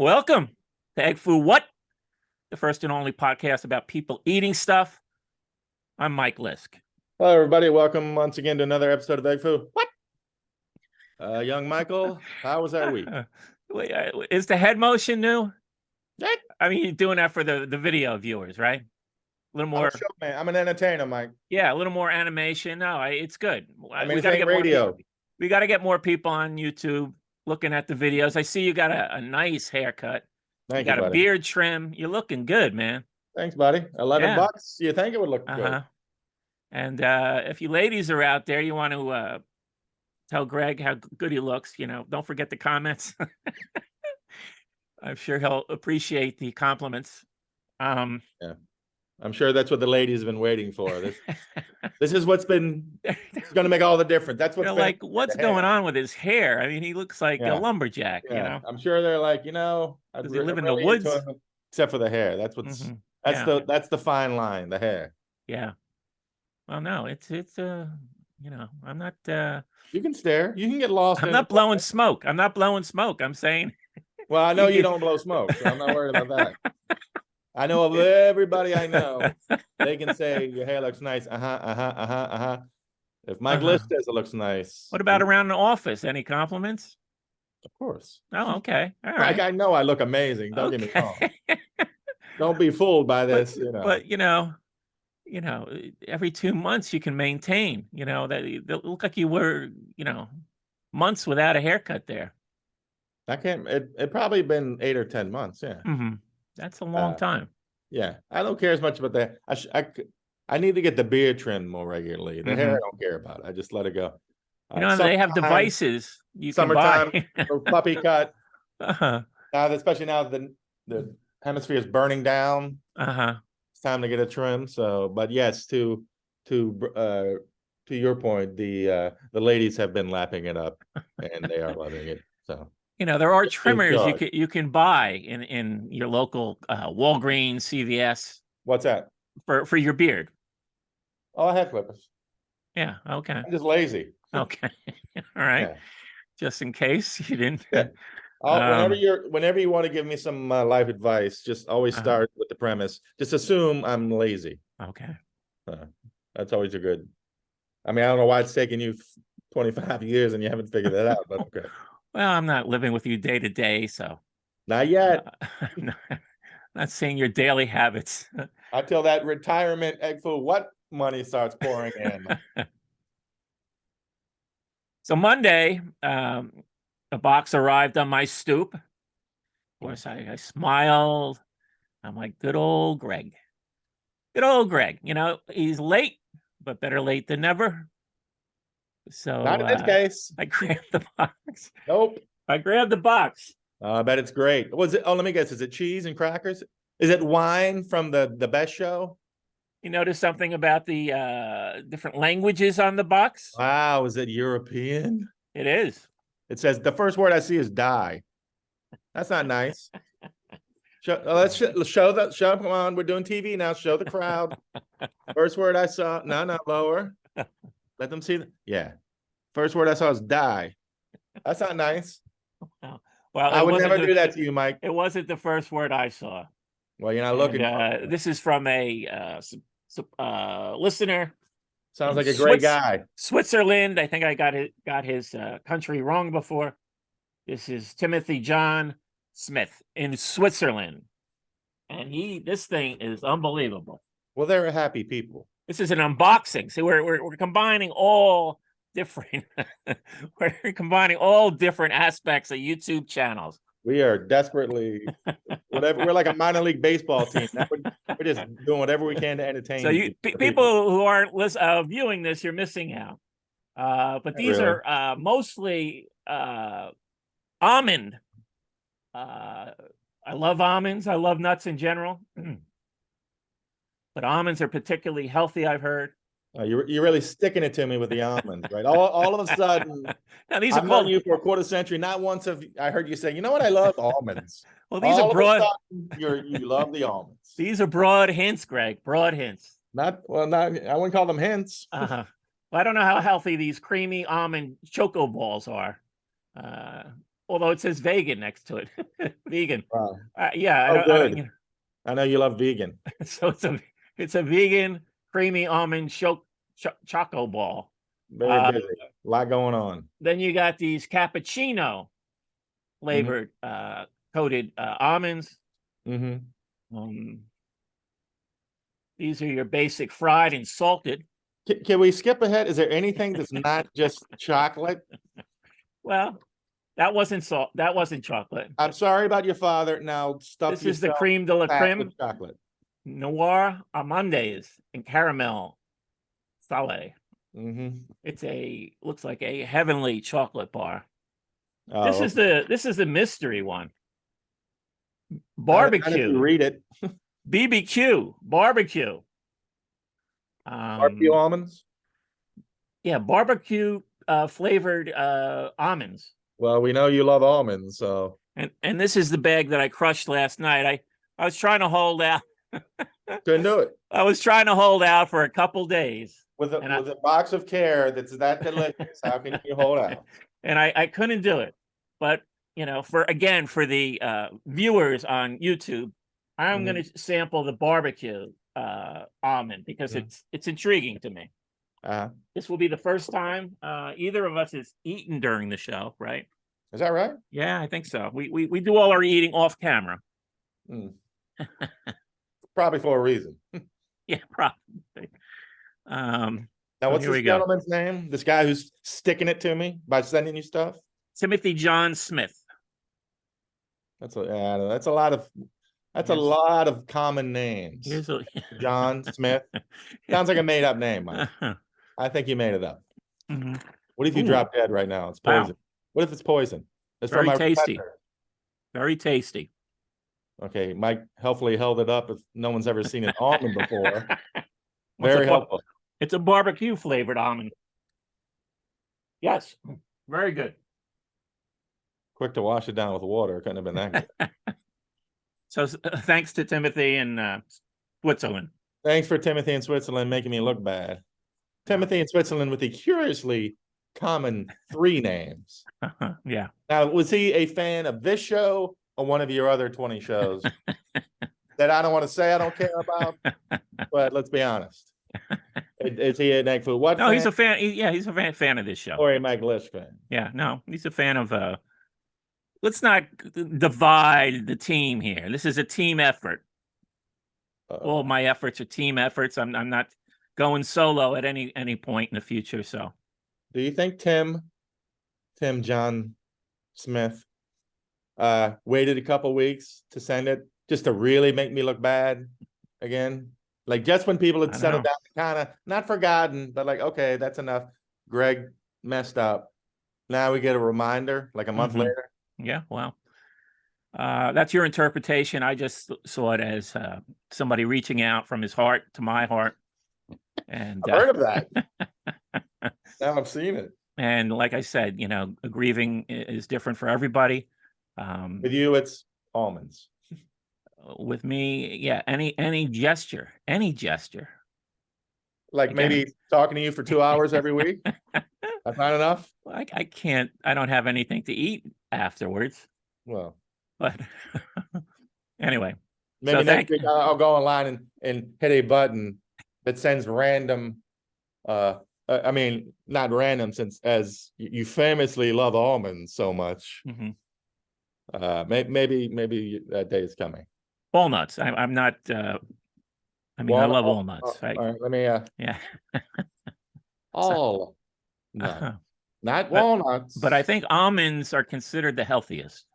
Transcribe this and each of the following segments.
Welcome to Egg Foo What? The first and only podcast about people eating stuff. I'm Mike Lisk. Hello, everybody. Welcome once again to another episode of Egg Foo. What? Young Michael, how was that week? Is the head motion new? Yeah. I mean, you're doing that for the video viewers, right? A little more. I'm a showman. I'm an entertainer, Mike. Yeah, a little more animation. No, it's good. I mean, we got to get radio. We got to get more people on YouTube looking at the videos. I see you got a nice haircut. Thank you you, got buddy. a beard trim. You're looking good, man. Thanks, buddy. $11. You think it would look good? And if you ladies are out there, you want to tell Greg how good he looks, don't forget the comments. I'm sure he'll appreciate the compliments. Yeah, I'm sure that's what the ladies have been waiting for. This is what's been going to make all the difference. That's what's like, what's going on with his hair? I mean, he looks like a lumberjack. I'm sure they're like, does he live in the woods? Except for the hair. That's what's that's the fine line, the hair. Yeah. Well, no, it's I'm not. You can stare. You can get lost. I'm not blowing smoke. I'm not blowing smoke. I'm saying. Well, I know you don't blow smoke, so I'm not worried about that. I know of everybody I know. They can say your hair looks nice. If Mike Lisk says it looks nice. What about around the office? Any compliments? Of course. Oh, okay. All right. Like I know I look amazing. Don't get me wrong. Don't be fooled by this. But every 2 months you can maintain. That look like you were, months without a haircut there. I can't. It probably been 8 or 10 months. Yeah. Mm-hmm. That's a long time. Yeah, I don't care as much about that. I need to get the beard trimmed more regularly. The hair I don't care about. I just let it go. They have devices you summertime, can buy. Puppy cut. Especially now the hemisphere is burning down. It's time to get a trim. So, but yes, to your point, the ladies have been lapping it up, and they are loving it. So. There are trimmers you can buy in your local Walgreens, CVS. What's that? For your beard. Oh, I have clippers. Yeah. Okay. I'm just lazy. Okay. All right. Yeah. Just in case you didn't. Yeah. Whenever you want to give me some life advice, just always start with the premise. Just assume I'm lazy. Okay. That's always a good. I mean, I don't know why it's taken you 25 years and you haven't figured that out, but okay. Well, I'm not living with you day to day, so. Not yet. Not seeing your daily habits. Until that retirement Egg Foo What money starts pouring in. So Monday, a box arrived on my stoop. Of course, I smiled. I'm like, good old Greg. Good old Greg. He's late, but better late than never. So not in this case. I grabbed the box. Nope. I grabbed the box. I bet it's great. Was it? Oh, let me guess. Is it cheese and crackers? Is it wine from the Best Show? You notice something about the different languages on the box? Wow, is it European? It is. It says the first word I see is die. That's not nice. Let's show that. Come on, we're doing TV now. Show the crowd. First word I saw. No, lower. Let them see. Yeah. First word I saw is die. That's not nice. Well, I would never do that to you, Mike. It wasn't the first word I saw. Well, you're not looking. This is from a listener. Sounds like a great guy. Switzerland. I think I got his country wrong before. This is Timothy John Smith in Switzerland. And this thing is unbelievable. Well, they're a happy people. This is an unboxing. So we're combining all different we're combining all different aspects of YouTube channels. We are desperately whatever. We're like a minor league baseball team. We're just doing whatever we can to entertain. So people who aren't viewing this, you're missing out. But these are mostly almond. I love almonds. I love nuts in general. But almonds are particularly healthy, I've heard. You're really sticking it to me with the almonds, right? All of a sudden, now these I've known you for a quarter century. Not once have I heard you say, "You know what? I love almonds." Well, these are broad. You love the almonds. These are broad hints, Greg. Broad hints. I wouldn't call them hints. Well, I don't know how healthy these creamy almond choco balls are. although it says vegan next to it. Vegan. Wow. Yeah, Oh, I don't, good. I know you love vegan. so it's a vegan creamy almond choco ball. Very busy. A lot going on. Then you got these cappuccino flavored coated almonds. Um, these are your basic fried and salted. Can we skip ahead? Is there anything that's not just chocolate? Well, that wasn't salt. That wasn't chocolate. I'm sorry about your father. Now stuff This is the yourself creme de la fat creme, with chocolate. noir amandes and caramel salé. It's looks like a heavenly chocolate bar. Oh, This is the mystery one. not if you Barbecue, read it. BBQ, barbecue. Barbecue almonds. Yeah, barbecue flavored almonds. Well, we know you love almonds, so And this is the bag that I crushed last night. I was trying to hold out. couldn't do it. I was trying to hold out for a couple days. With a box of care that's that delicious. How can you hold out? And I couldn't do it. But you know, for the viewers on YouTube, I'm going to sample the barbecue almond because it's intriguing to me. This will be the first time either of us has eaten during the show, right? Is that right? Yeah, I think so. We do all our eating off camera. Probably for a reason. Yeah, probably. Now, what's this gentleman's name? This guy who's sticking it to me by sending you stuff? Timothy John Smith. That's a lot of common names. John Smith. Sounds like a made up name, Mike. I think you made it up. What if you drop dead right now? It's poison. Wow. What if it's poison? It's very tasty. Very tasty. Okay, Mike helpfully held it up if no one's ever seen an almond before. Very helpful. It's a barbecue flavored almond. Yes, very good. Quick to wash it down with water. It couldn't have been that good. So thanks to Timothy in Switzerland. Thanks for Timothy in Switzerland making me look bad. Timothy in Switzerland with the curiously common 3 names. Yeah. Now, was he a fan of this show or one of your other 20 shows that I don't want to say I don't care about? But let's be honest. Is he an egg food? What? No, fan? He's a fan. He's a fan of this show. Or a Mike Lish fan? Yeah, no, he's a fan of. Let's not divide the team here. This is a team effort. All my efforts are team efforts. I'm not going solo at any point in the future. So, do you think Tim John Smith waited a couple weeks to send it just to really make me look bad again? Like just when people had settled down, kind of not forgotten, but like, okay, that's enough. Greg messed up. Now we get a reminder like a month later. Yeah, well, that's your interpretation. I just saw it as somebody reaching out from his heart to my heart. And I've heard of that. Now I've seen it. And like I said, you know, grieving is different for everybody. With you, it's almonds. With me, yeah, any gesture. Like maybe talking to you for 2 hours every week. That's not enough. I can't. I don't have anything to eat afterwards. Well, but anyway, maybe next week I'll go online and hit a button that sends random. I mean, not random, since as you famously love almonds so much. Maybe that day is coming. Walnuts. I'm not. I mean, I love walnuts. All right, let me. Yeah. No, not walnuts. But I think almonds are considered the healthiest.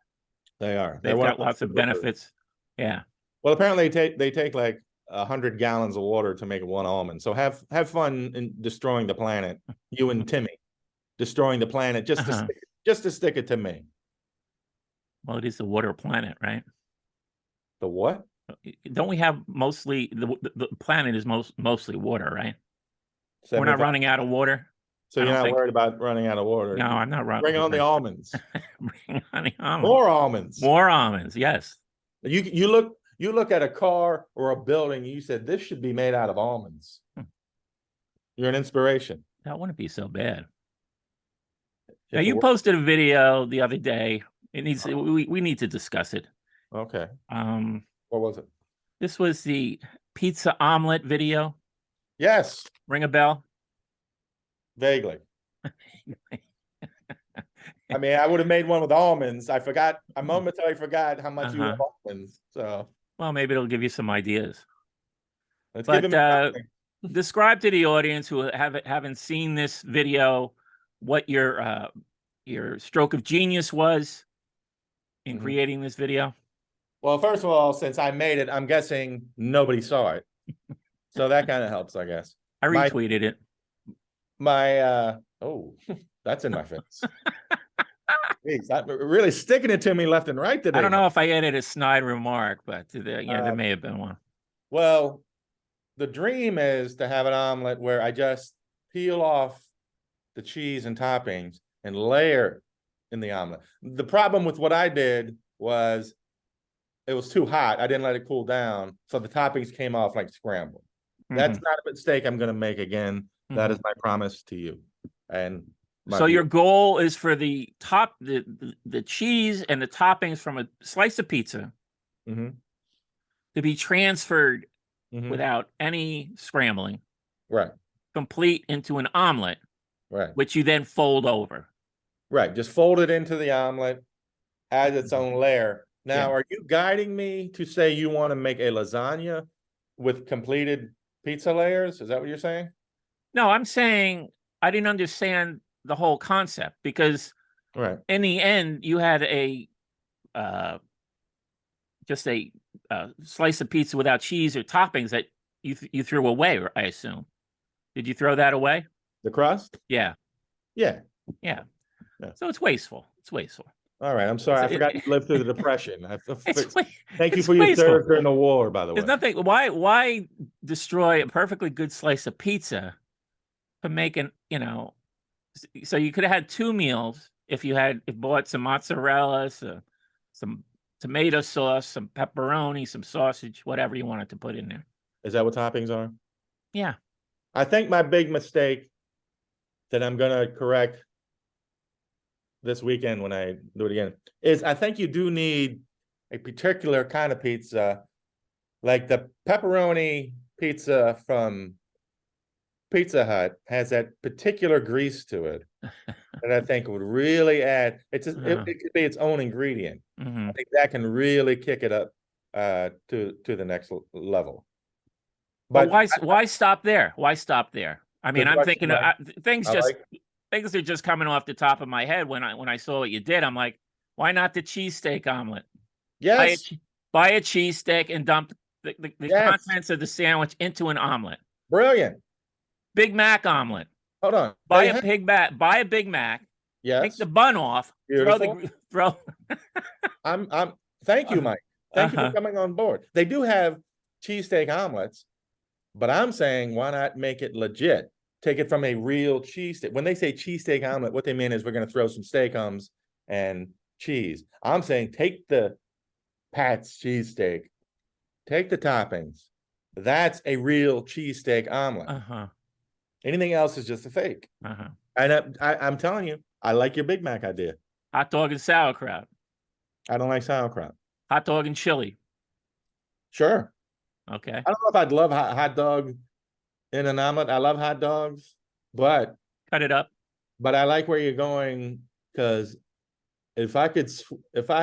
They are. They've got lots of benefits. Yeah. Well, apparently they take like 100 gallons of water to make 1 almond. So have fun in destroying the planet. You and Timmy destroying the planet just to stick it to me. Well, it is the water planet, right? The what? Don't we have mostly the planet is mostly water, right? We're not running out of water. So you're not worried about running out of water? No, I'm not running. Bring on the almonds. Bring on the almonds. More almonds. More almonds. Yes. You look at a car or a building. You said this should be made out of almonds. You're an inspiration. That wouldn't be so bad. Now you posted a video the other day. It needs. We need to discuss it. Okay. Um, What was it? this was the pizza omelet video. Yes, Ring a bell? vaguely. I mean, I would have made one with almonds. I forgot. I momentarily forgot how much you love almonds. So Well, maybe it'll give you some ideas. let's give But him something. describe to the audience who haven't seen this video what your stroke of genius was in creating this video. Well, first of all, since I made it, I'm guessing nobody saw it. So that kind of helps, I guess. I retweeted it. Oh, that's in my face. Jeez, that really sticking it to me left and right today. I don't know if I added a snide remark, but there may have been one. Well, the dream is to have an omelet where I just peel off the cheese and toppings and layer in the omelet. The problem with what I did was it was too hot. I didn't let it cool down. So the toppings came off like scrambled. That's not a mistake I'm going to make again. That is my promise to you. And so your goal is for the cheese and the toppings from a slice of pizza to be transferred without any scrambling, right, complete into an omelet, right, which you then fold over. Right, just fold it into the omelet as its own layer. Now, are you guiding me to say you want to make a lasagna with completed pizza layers? Is that what you're saying? No, I'm saying I didn't understand the whole concept because in the end you had just a slice of pizza without cheese or toppings that you threw away, I assume. Did you throw that away? The crust? Yeah. Yeah. So it's wasteful. It's wasteful. All right. I'm sorry. I forgot you lived through the Depression. Thank you for your service during the war, by the way. There's nothing. Why destroy a perfectly good slice of pizza for making, so you could have had two meals if you bought some mozzarella, some tomato sauce, some pepperoni, some sausage, whatever you wanted to put in there. Is that what toppings are? Yeah. I think my big mistake that I'm going to correct this weekend when I do it again is I think you do need a particular kind of pizza, like the pepperoni pizza from Pizza Hut has that particular grease to it that I think would really add. It could be its own ingredient. I think that can really kick it up to the next level. But why stop there? Why stop there? I mean, I'm thinking things are just coming off the top of my head when I saw what you did. I'm like, why not the cheesesteak omelet? Yes. Buy a cheesesteak and dump the contents of the sandwich into an omelet. Brilliant. Big Mac omelet. Hold on. Buy a Big Mac. Yes. Take the bun off. Beautiful. Throw. Thank you, Mike. Thank you for coming on board. They do have cheesesteak omelets, but I'm saying why not make it legit? Take it from a real cheesesteak. When they say cheesesteak omelet, what they mean is we're going to throw some steakums and cheese. I'm saying take the Pat's cheesesteak, take the toppings. That's a real cheesesteak omelet. Anything else is just a fake. And I'm telling you, I like your Big Mac idea. Hot dog and sauerkraut. I don't like sauerkraut. Hot dog and chili. Sure. Okay. I don't know if I'd love hot dog in an omelet. I love hot dogs, but cut it up. But I like where you're going because if I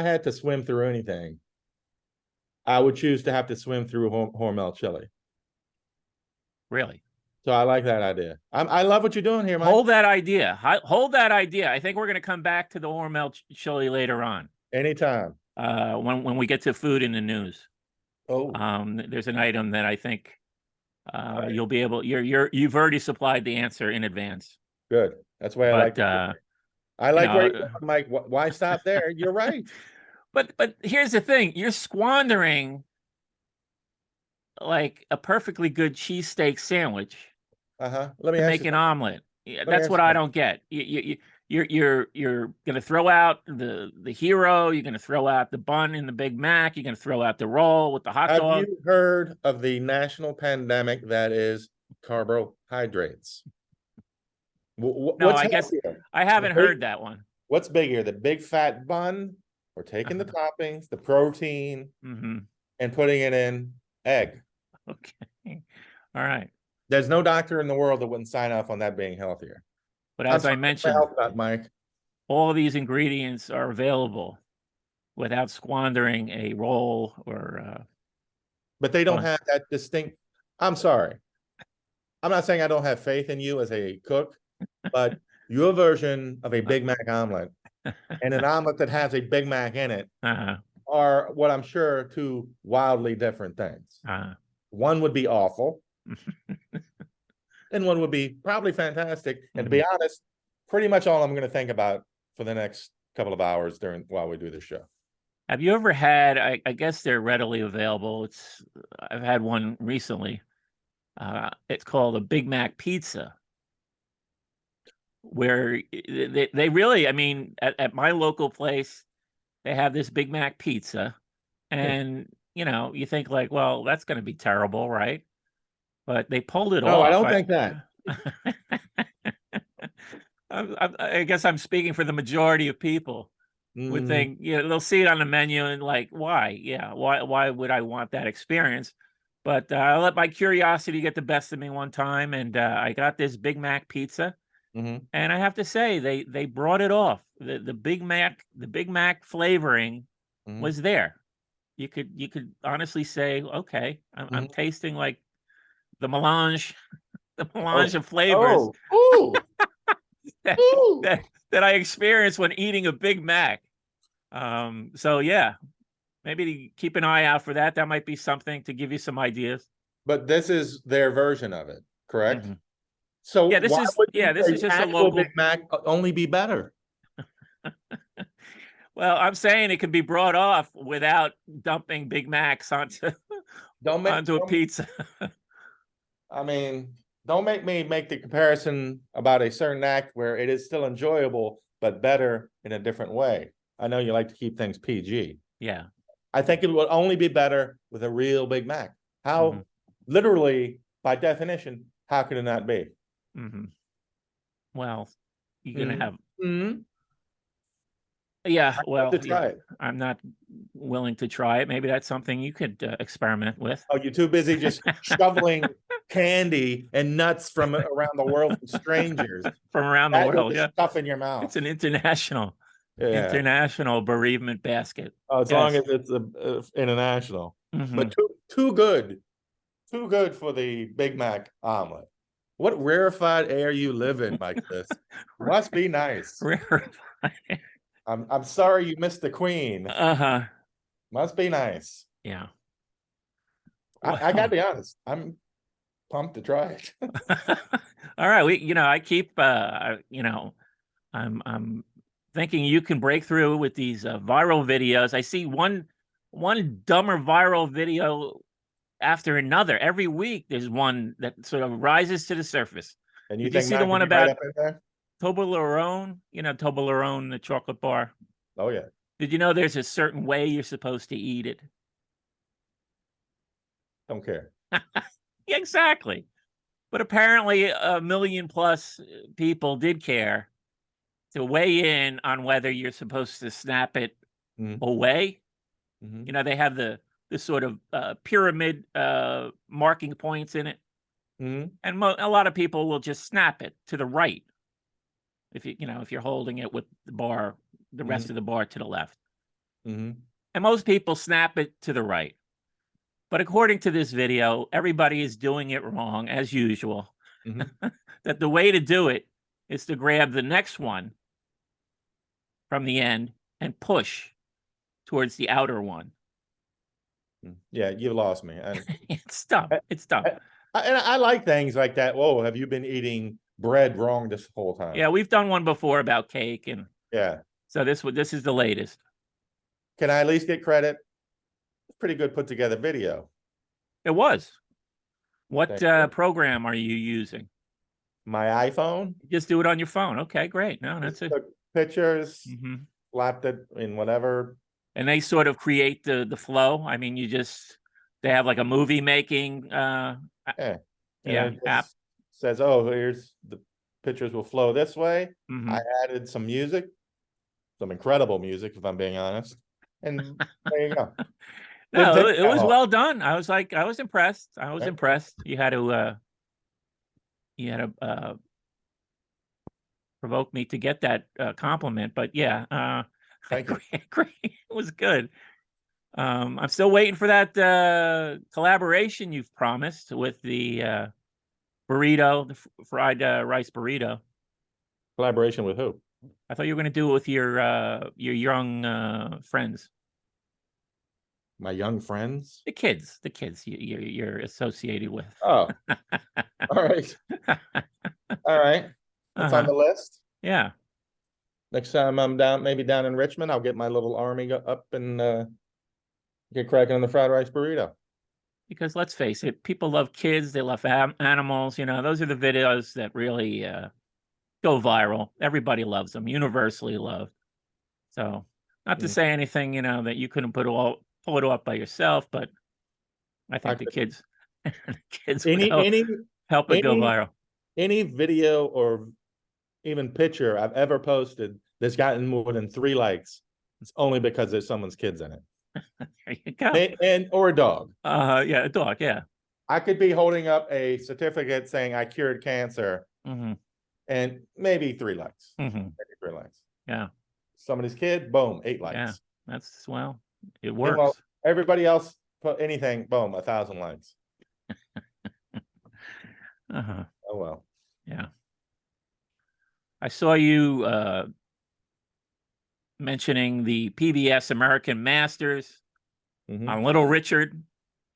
had to swim through anything, I would choose to have to swim through Hormel chili. Really? So I like that idea. I love what you're doing here, Mike. Hold that idea. Hold that idea. I think we're going to come back to the Hormel chili later on. Anytime. When we get to food in the news. Oh. There's an item that I think you'll be able. You've already supplied the answer in advance. Good. That's why I like. I like where you're going, Mike. Why stop there? You're right. But here's the thing: you're squandering like a perfectly good cheesesteak sandwich. Let me make an omelet. That's what I don't get. You're going to throw out the hero. You're going to throw out the bun in the Big Mac. You're going to throw out the roll with the hot dog. Have you heard of the national pandemic that is carbohydrates? No, I guess I haven't heard that one. What's bigger, the big fat bun We're taking the toppings, the protein, Mm-hmm. and putting it in egg. Okay. All right. There's no doctor in the world that wouldn't sign off on that being healthier. But I'm as I sorry, my mentioned, health nut, Mike. all of these ingredients are available without squandering a roll or But they don't fun. have that distinct. I'm sorry. I'm not saying I don't have faith in you as a cook, but your version of a Big Mac omelet and an omelet that has a Big Mac in it uh, are what I'm sure are two wildly different things. uh, One would be awful, and one would be probably fantastic. And to be honest, pretty much all I'm going to think about for the next couple of hours while we do this show. Have you ever had? I guess they're readily available. I've had one recently. It's called a Big Mac pizza, where they really, I mean, at my local place, they have this Big Mac pizza, and you think like, well, that's going to be terrible, right? But they pulled it No, I off. don't think that. I guess I'm speaking for the majority of people. Would think, they'll see it on the menu and like, why? Yeah, why would I want that experience? But I let my curiosity get the best of me one time, and I got this Big Mac pizza, and I have to say they brought it off. The Big Mac flavoring was there. You could honestly say, okay, I'm tasting like the melange, the melange of flavors that, Ooh. that I experienced when eating a Big Mac. So yeah, maybe keep an eye out for that. That might be something to give you some ideas. But this is their version of it, correct? Mhm. So Yeah, why wouldn't this is the just a actual Big local. Mac only be better? Well, I'm saying it can be brought off without dumping Big Macs onto Don't make. onto a pizza. I mean, don't make me make the comparison about a certain act where it is still enjoyable but better in a different way. I know you like to keep things PG. Yeah. I think it will only be better with a real Big Mac. Mm-hmm. Literally, by definition, how could it not be? Mm-hmm. Well, you're gonna have. Mm-hmm. Yeah. I'd love Well, to try it. I'm not willing to try it. Maybe that's something you could experiment with. Oh, you're too busy just shoveling candy and nuts from around the world from strangers. From around the That with world. the Yeah. stuff in your mouth. It's an international Yeah. bereavement basket. Oh, as long as it's international. Mm-hmm. But too good for the Big Mac omelet. What rarefied air you live in like this? Must be nice. I'm sorry you missed the Queen. Uh-huh. Must be nice. Yeah. I gotta be honest. I'm pumped to try it. All right. I keep I'm thinking you can break through with these viral videos. I see one dumber viral video after another. Every week there's one that sort of rises to the surface. And you Did you think see the mine could one be right about up in there? Toblerone? Toblerone, the chocolate bar. Oh yeah. Did you know there's a certain way you're supposed to eat it? Don't care. Yeah, exactly. But apparently a million plus people did care to weigh in on whether you're supposed to snap it away. They have the sort of pyramid marking points in it. And a lot of people will just snap it to the right. If you're holding it with the rest of the bar to the left. And most people snap it to the right. But according to this video, everybody is doing it wrong as usual. That the way to do it is to grab the next one from the end and push towards the outer one. Yeah, you lost me. It's dumb. It's dumb. And I like things like that. Whoa, have you been eating bread wrong this whole time? Yeah, we've done one before about cake, and yeah. So this is the latest. Can I at least get credit? It's pretty good put together video. It was. What program are you using? My iPhone. Just do it on your phone. Okay, great. No, that's it. Took pictures, slapped it in whatever. And they sort of create the flow. I mean, they have like a movie making app. Says, oh, here's the pictures will flow this way. I added some music. some incredible music, if I'm being honest. And there you go. Didn't No, take it that was long, well done. I was impressed. I was right? impressed. You had to provoke me to get that compliment, but yeah, I Thank you. agree. It was good. I'm still waiting for that collaboration you've promised with the burrito, the fried rice burrito. Collaboration with who? I thought you were going to do it with your young friends, My young friends. the kids you're associated with. Oh, all right. All right. That's on Uh-huh. the list. Yeah, Next time I'm down, maybe down in Richmond, I'll get my little army up and get cracking on the fried rice burrito. because let's face it, people love kids. They love animals. Those are the videos that really go viral. Everybody loves them, universally loved. So, not to Mm. say anything, that you couldn't pull it off by yourself, but I I think the could, kids, the kids would any help it go any viral. any video or even picture I've ever posted that's gotten more than 3 likes, it's only because there's someone's kids in it. There you go. And or a dog. Yeah, a dog. Yeah. I could be holding up a certificate saying I cured cancer Mm-hmm. and maybe 3 likes. Mm-hmm. Maybe 3 likes. Yeah. Somebody's kid, boom, 8 Yeah. likes. It Meanwhile, works. everybody else put anything, boom, 1,000 likes. Uh-huh. Oh well. Yeah. I saw you mentioning the PBS American Masters Mhm. on Little Richard.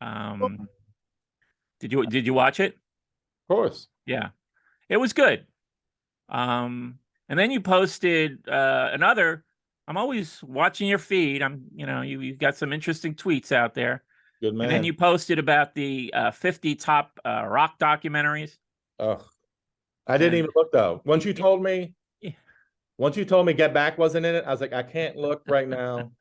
Um, did you watch it? Of course. Yeah. It was good. And then you posted another. I'm always watching your feed. You've got some interesting tweets out there. Good And then man. you posted about the 50 top rock documentaries. Oh, I didn't And even look though. yeah. Once you told me Get Back wasn't in it, I was like, I can't look right now.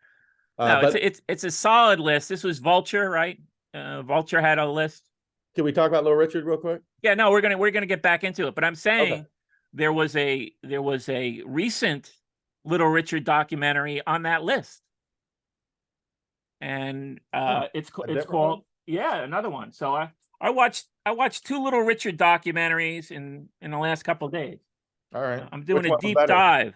No, But it's a solid list. This was Vulture, right? Vulture had a list. can we talk about Little Richard real quick? Yeah, no, we're gonna get back into it. But I'm Okay. saying there was a recent Little Richard documentary on that list, and Oh, it's a it's different one? called, yeah, another one. So I watched two Little Richard documentaries in the last couple of days. All right. I'm Which doing a one was deep better? dive,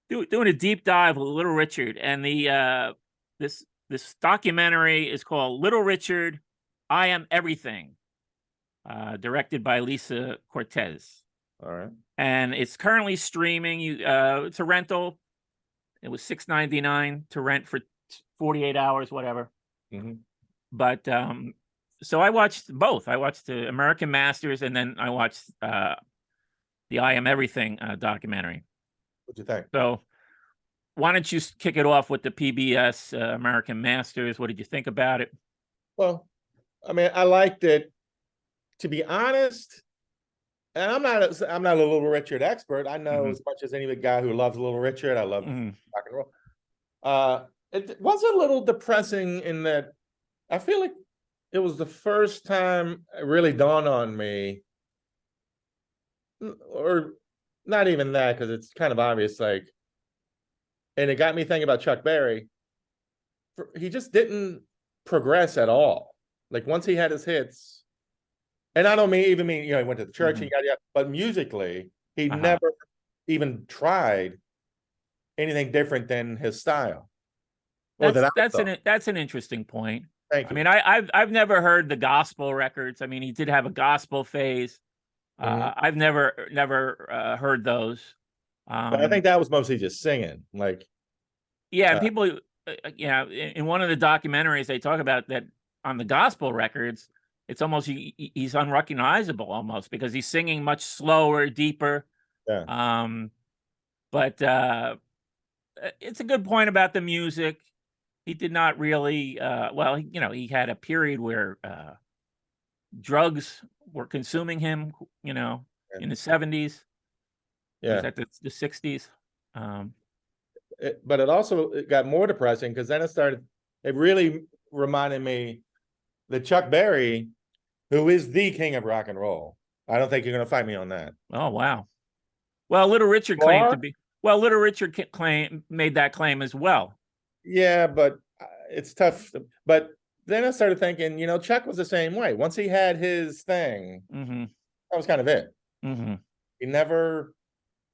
doing a deep dive with Little Richard, and this documentary is called Little Richard, I Am Everything, directed by Lisa Cortez, All right. and it's currently streaming. It's a rental. It was $6.99 to rent for 48 hours, whatever. Mhm. But so I watched both. I watched the American Masters, and then I watched the I Am Everything documentary. What'd you think? So why don't you kick it off with the PBS American Masters? What did you think about it? Well, I mean, I liked it. To be honest, and I'm not a Little Richard expert. I know Mhm. as much as any guy who loves Little Richard. I love Mhm. rock and roll. It was a little depressing in that I feel like it was the first time it really dawned on me, or not even that, because it's kind of obvious, like, and it got me thinking about Chuck Berry. He just didn't progress at all. Like once he had his hits, and I don't mean he went to the church, he Mhm. got, yeah, but musically, he Uh-huh. never even tried anything different than his style, or that That's I that's saw. an that's an interesting point. Thank I you. mean, I've never heard the gospel records. I mean, he did have a gospel phase. Mhm. I've never heard those. But I Um, think that was mostly just singing. Like, yeah, and uh, people, in one of the documentaries, they talk about that on the gospel records. It's almost he's unrecognizable almost because he's singing much slower, deeper. yeah, Um, but it's a good point about the music. He did not really. Well, he had a period where drugs were consuming him. You know, yeah, in the 70s. Was yeah. that the 60s? Um, But it got more depressing because then it really reminded me that Chuck Berry, who is the king of rock and roll, I don't think you're going to fight me on that. oh wow. Well, Little Richard claimed to Or be. Well, Little Richard made that claim as well. Yeah, but it's tough. But then I started thinking, Chuck was the same way. Once he had his thing, Mm-hmm. that was kind of it. Mm-hmm. He never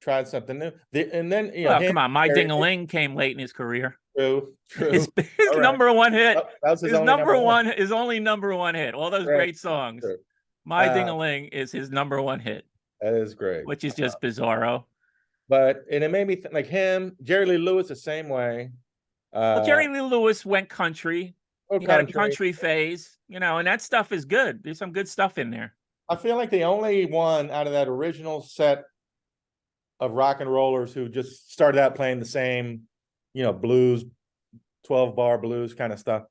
tried something new. And then Well, him, come on, My Ding-a-Ling came late in his career. true, His all right. number one hit, Oh, that was his only number one. his only number one hit. All those Right. great songs. True. My Ding-a-Ling is his number one hit, That is great. which is just bizarro. And it made me like him, Jerry Lee Lewis, the same way. Well, Jerry Lee Lewis went country. He had a country phase, and that stuff is good. There's some good stuff in there. I feel like the only one out of that original set of rock and rollers who just started out playing the same, blues, 12-bar blues kind of stuff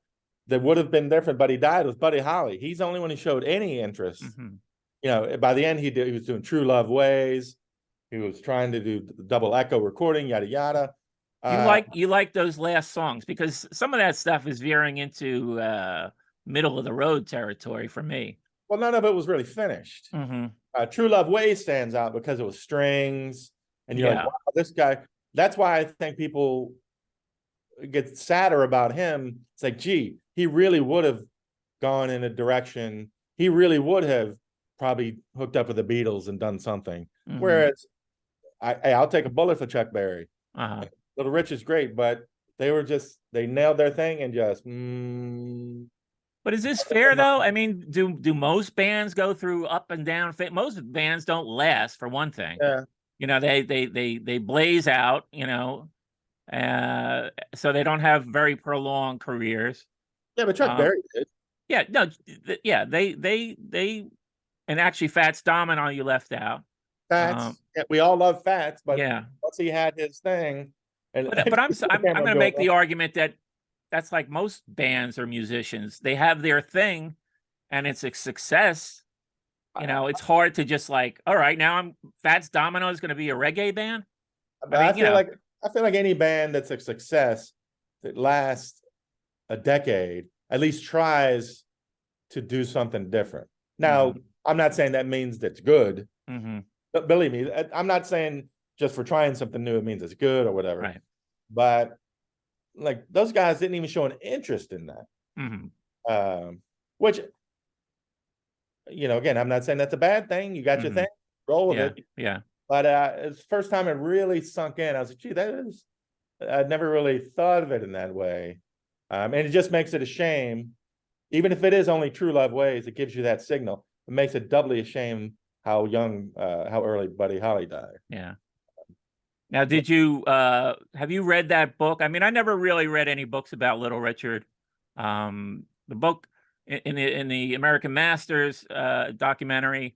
that would have been different, but he died, was Buddy Holly. He's the only one who showed any interest. Mm-hmm. By the end, he was doing True Love Ways. He was trying to do the double echo recording, yada, yada. You like those last songs, because some of that stuff is veering into middle of the road territory for me. Well, none of it was really finished. Mm-hmm. True Love Ways stands out because it was strings, and you're like, wow, this guy. That's why I think people get sadder about him. It's like, gee, he really would have gone in a direction. He really would have probably hooked up with the Beatles and done something. Mm-hmm. Whereas, I'll take a bullet for Chuck Berry. Uh-huh. Little Rich is great, but they nailed their thing and just. But is this fair though? I mean, do most bands go through up and down? Most bands don't last, for one thing. Yeah. They blaze out. So they don't have very prolonged careers. Yeah, but Chuck Berry did. Yeah, no, yeah, they and actually Fats Domino you left out. Fats, yeah, we all love Fats, but yeah, once he had his thing, but I'm going to make the argument that that's like most bands or musicians. They have their thing, and it's a success. It's hard to just like, all right, now Fats Domino is going to be a reggae band. I feel like any band that's a success that lasts a decade at least tries to do something different. Now, I'm not saying that means that's good. Mm-hmm. But believe me, I'm not saying just for trying something new it means it's good or whatever. Right. But like those guys didn't even show an interest in that. Mm-hmm. Which, again, I'm not saying that's a bad thing. You got your thing, roll with it. Yeah. But it's the first time it really sunk in. I was like, gee, I'd never really thought of it in that way. And it just makes it a shame. Even if it is only True Love Ways, it gives you that signal. It makes it doubly a shame how early Buddy Holly died. Yeah. Now, did you have you read that book? I mean, I never really read any books about Little Richard. The book in the American Masters documentary,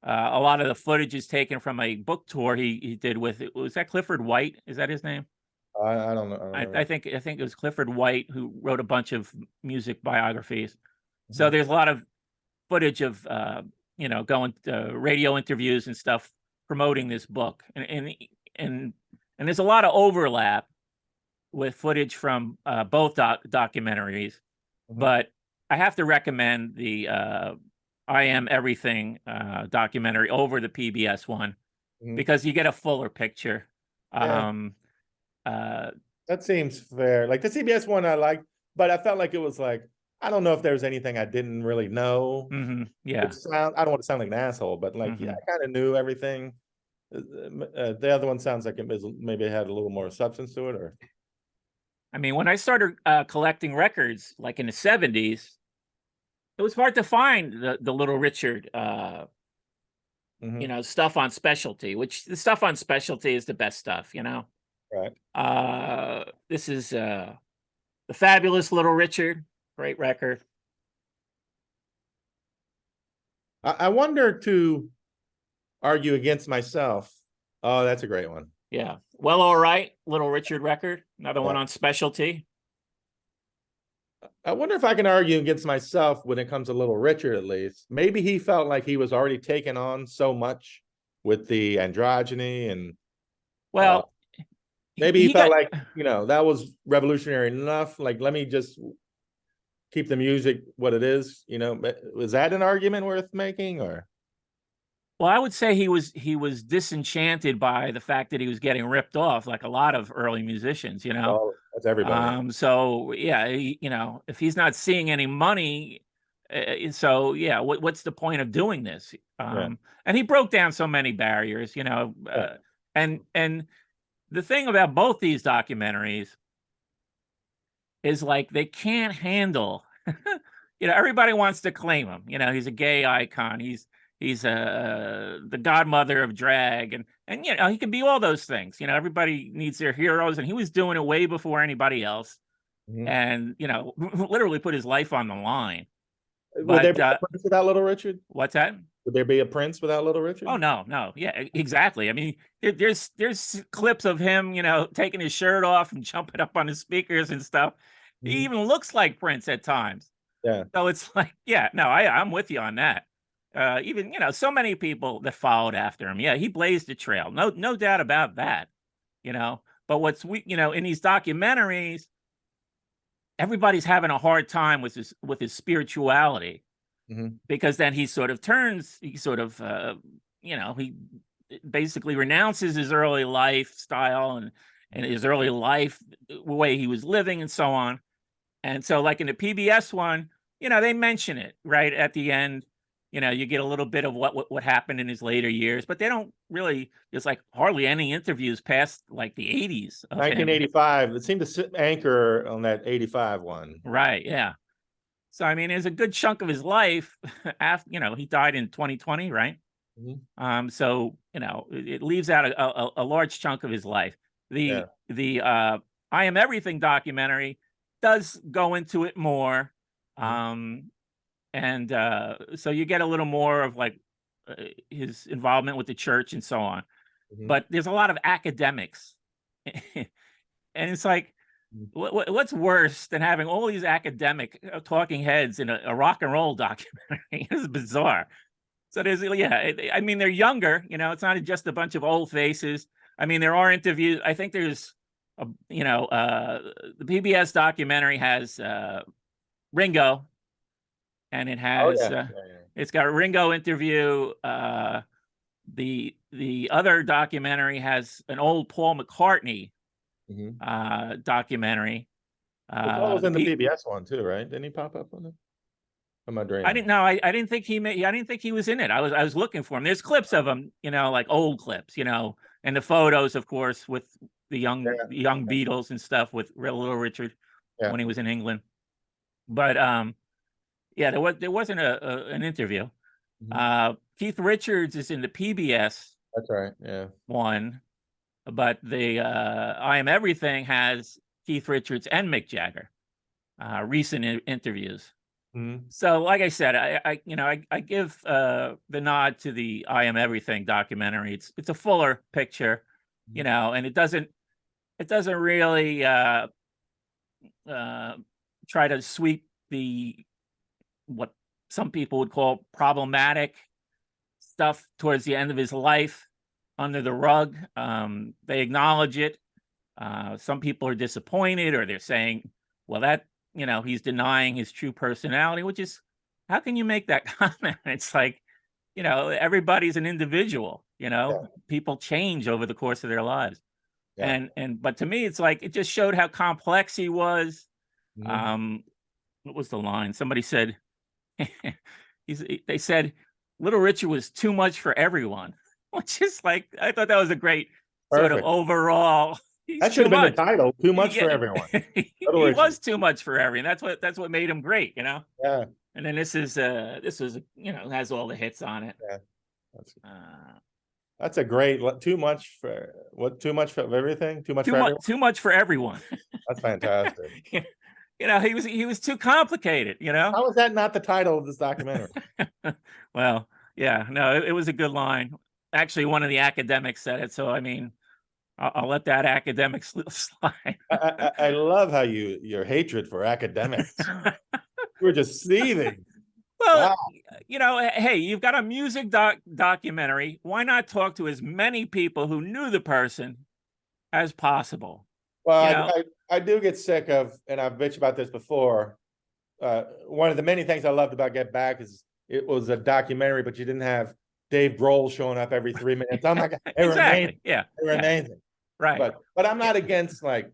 a lot of the footage is taken from a book tour he did with, was that Clifford White? Is that his name? I don't know. I think it was Clifford White who wrote a bunch of music biographies. Mm-hmm. So there's a lot of footage of going to radio interviews and stuff promoting this book, and there's a lot of overlap with footage from both documentaries. Mm-hmm. But I have to recommend the I Am Everything documentary over the PBS one, because you get a fuller picture. That seems fair. Like the CBS one I liked, but I felt like it was like, I don't know if there was anything I didn't really know. Mm-hmm. Yeah. I don't want to sound like an asshole, but like, yeah, I kind of knew everything. The other one sounds like maybe it had a little more substance to it, or. I mean, when I started collecting records, like in the 70s, it was hard to find the Little Richard, stuff on Specialty, which the stuff on Specialty is the best stuff, Right. This is the Fabulous Little Richard, great record. I wonder to argue against myself. Oh, that's a great one. Yeah. Well, all right, Little Richard record, another one on Specialty. I wonder if I can argue against myself when it comes to Little Richard, at least. Maybe he felt like he was already taken on so much with the androgyny, and maybe he felt like, that was revolutionary enough. Like, let me just keep the music what it is. Was that an argument worth making, or? Well, I would say he was disenchanted by the fact that he was getting ripped off, like a lot of early musicians, you know. Well, that's everybody. So yeah, if he's not seeing any money, so yeah, what's the point of doing this? Yeah. And he broke down so many barriers, Yeah. and the thing about both these documentaries is like they can't handle everybody wants to claim him. He's a gay icon. He's the godmother of drag, and he can be all those things. Everybody needs their heroes, and he was doing it way before anybody else, Mhm. and literally put his life on the line. Would there But be a Prince without Little Richard? what's that? Would there be a Prince without Little Richard? Oh no, no, yeah, exactly. I mean, there's clips of him, taking his shirt off and jumping up on his speakers and stuff. He Mhm. even looks like Prince at times. Yeah. So it's like, yeah, no, I'm with you on that. Even so many people that followed after him. Yeah, he blazed a trail. No doubt about that. But in these documentaries, everybody's having a hard time with his spirituality, Mhm. because then he sort of he basically renounces his early lifestyle and his early life, the way he was living and so on. And so, like in the PBS one, they mention it right at the end. You get a little bit of what happened in his later years, but they don't really. There's like hardly any interviews past like the '80s of him. 1985. It seemed to anchor on that 85 one. Right? Yeah. So I mean, there's a good chunk of his life after he died in 2020, right? Mhm. So it leaves out a large chunk of his life. Yeah. The I Am Everything documentary does go into it more, Mhm. um, and so you get a little more of like his involvement with the church and so on. Mhm. But there's a lot of academics, and it's like, Mhm. what's worse than having all these academic talking heads in a rock and roll documentary? It's bizarre. So I mean, they're younger, it's not just a bunch of old faces. I mean, there are interviews. I think there's the PBS documentary has Ringo, and Oh yeah. Yeah, yeah. it's got a Ringo interview. The other documentary has an old Paul McCartney Mhm. documentary. Well, Paul was The in the P PBS one too, right? Didn't he pop up on it? Am I I dreaming? didn't know. I didn't think I didn't think he was in it. I was looking for him. There's clips of him, like old clips, and the photos, of course, with Yeah. the young Yeah. Beatles and stuff with Little Richard Yeah. when he was in England. But yeah, there wasn't an interview. Mhm. Keith Richards is in the PBS That's right. Yeah. one, but the I Am Everything has Keith Richards and Mick Jagger recent interviews. Mhm. So, like I said, I give the nod to the I Am Everything documentary. It's a fuller picture, Mhm. and it doesn't really uh, try to sweep the what some people would call problematic stuff towards the end of his life under the rug. They acknowledge it. Some people are disappointed, or they're saying, "Well, that he's denying his true personality," which is, how can you make that comment? It's like, everybody's an individual. Yeah. People change over the course of their lives, Yeah. and but to me, it's like it just showed how complex he was. Mhm. Um, what was the line? Somebody said, they said, Little Richard was too much for everyone, which is like, I thought that was a great sort of Perfect. overall. He's That should too have been the much. title. Too much for Yeah, everyone. Little he Richard. was too much for everyone. That's what made him great. Yeah. And then this was has all the hits on it. Yeah. That's Uh, that's a great too much for what too much for everything? Too much for everyone? too much for everyone. That's fantastic. He was too complicated. How is that not the title of this documentary? Well, yeah, no, it was a good line. Actually, one of the academics said it, so I mean, I'll let that academic slide. I love how your hatred for academics. We're just seething. Well, Wow. hey, you've got a music documentary. Why not talk to as many people who knew the person as possible? Well, You know, I do get sick of, and I've bitched about this before. One of the many things I loved about Get Back is it was a documentary, but you didn't have Dave Grohl showing up every 3 minutes. Oh my God, they were amazing. Exactly. Yeah. They were Yeah. amazing. Right. But I'm not against like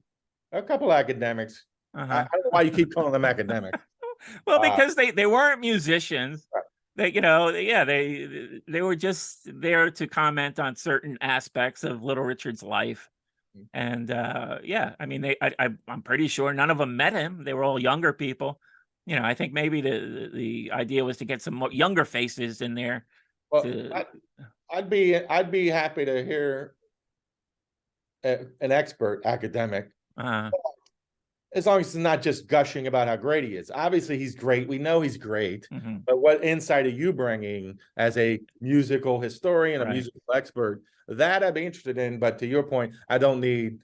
a couple academics. I Uh-huh. don't know why you keep calling them academics. Well, because they weren't musicians. Right. They, yeah, they were just there to comment on certain aspects of Little Richard's life. And yeah, I mean, I'm pretty sure none of them met him. They were all younger people. I think maybe the idea was to get some more younger faces in there. Well, To I'd be happy to hear an expert academic, uh, as long as it's not just gushing about how great he is. Obviously, he's great. We know he's great. mhm, But what insight are you bringing as a musical historian, a right. musical expert? That I'd be interested in. But to your point, I don't need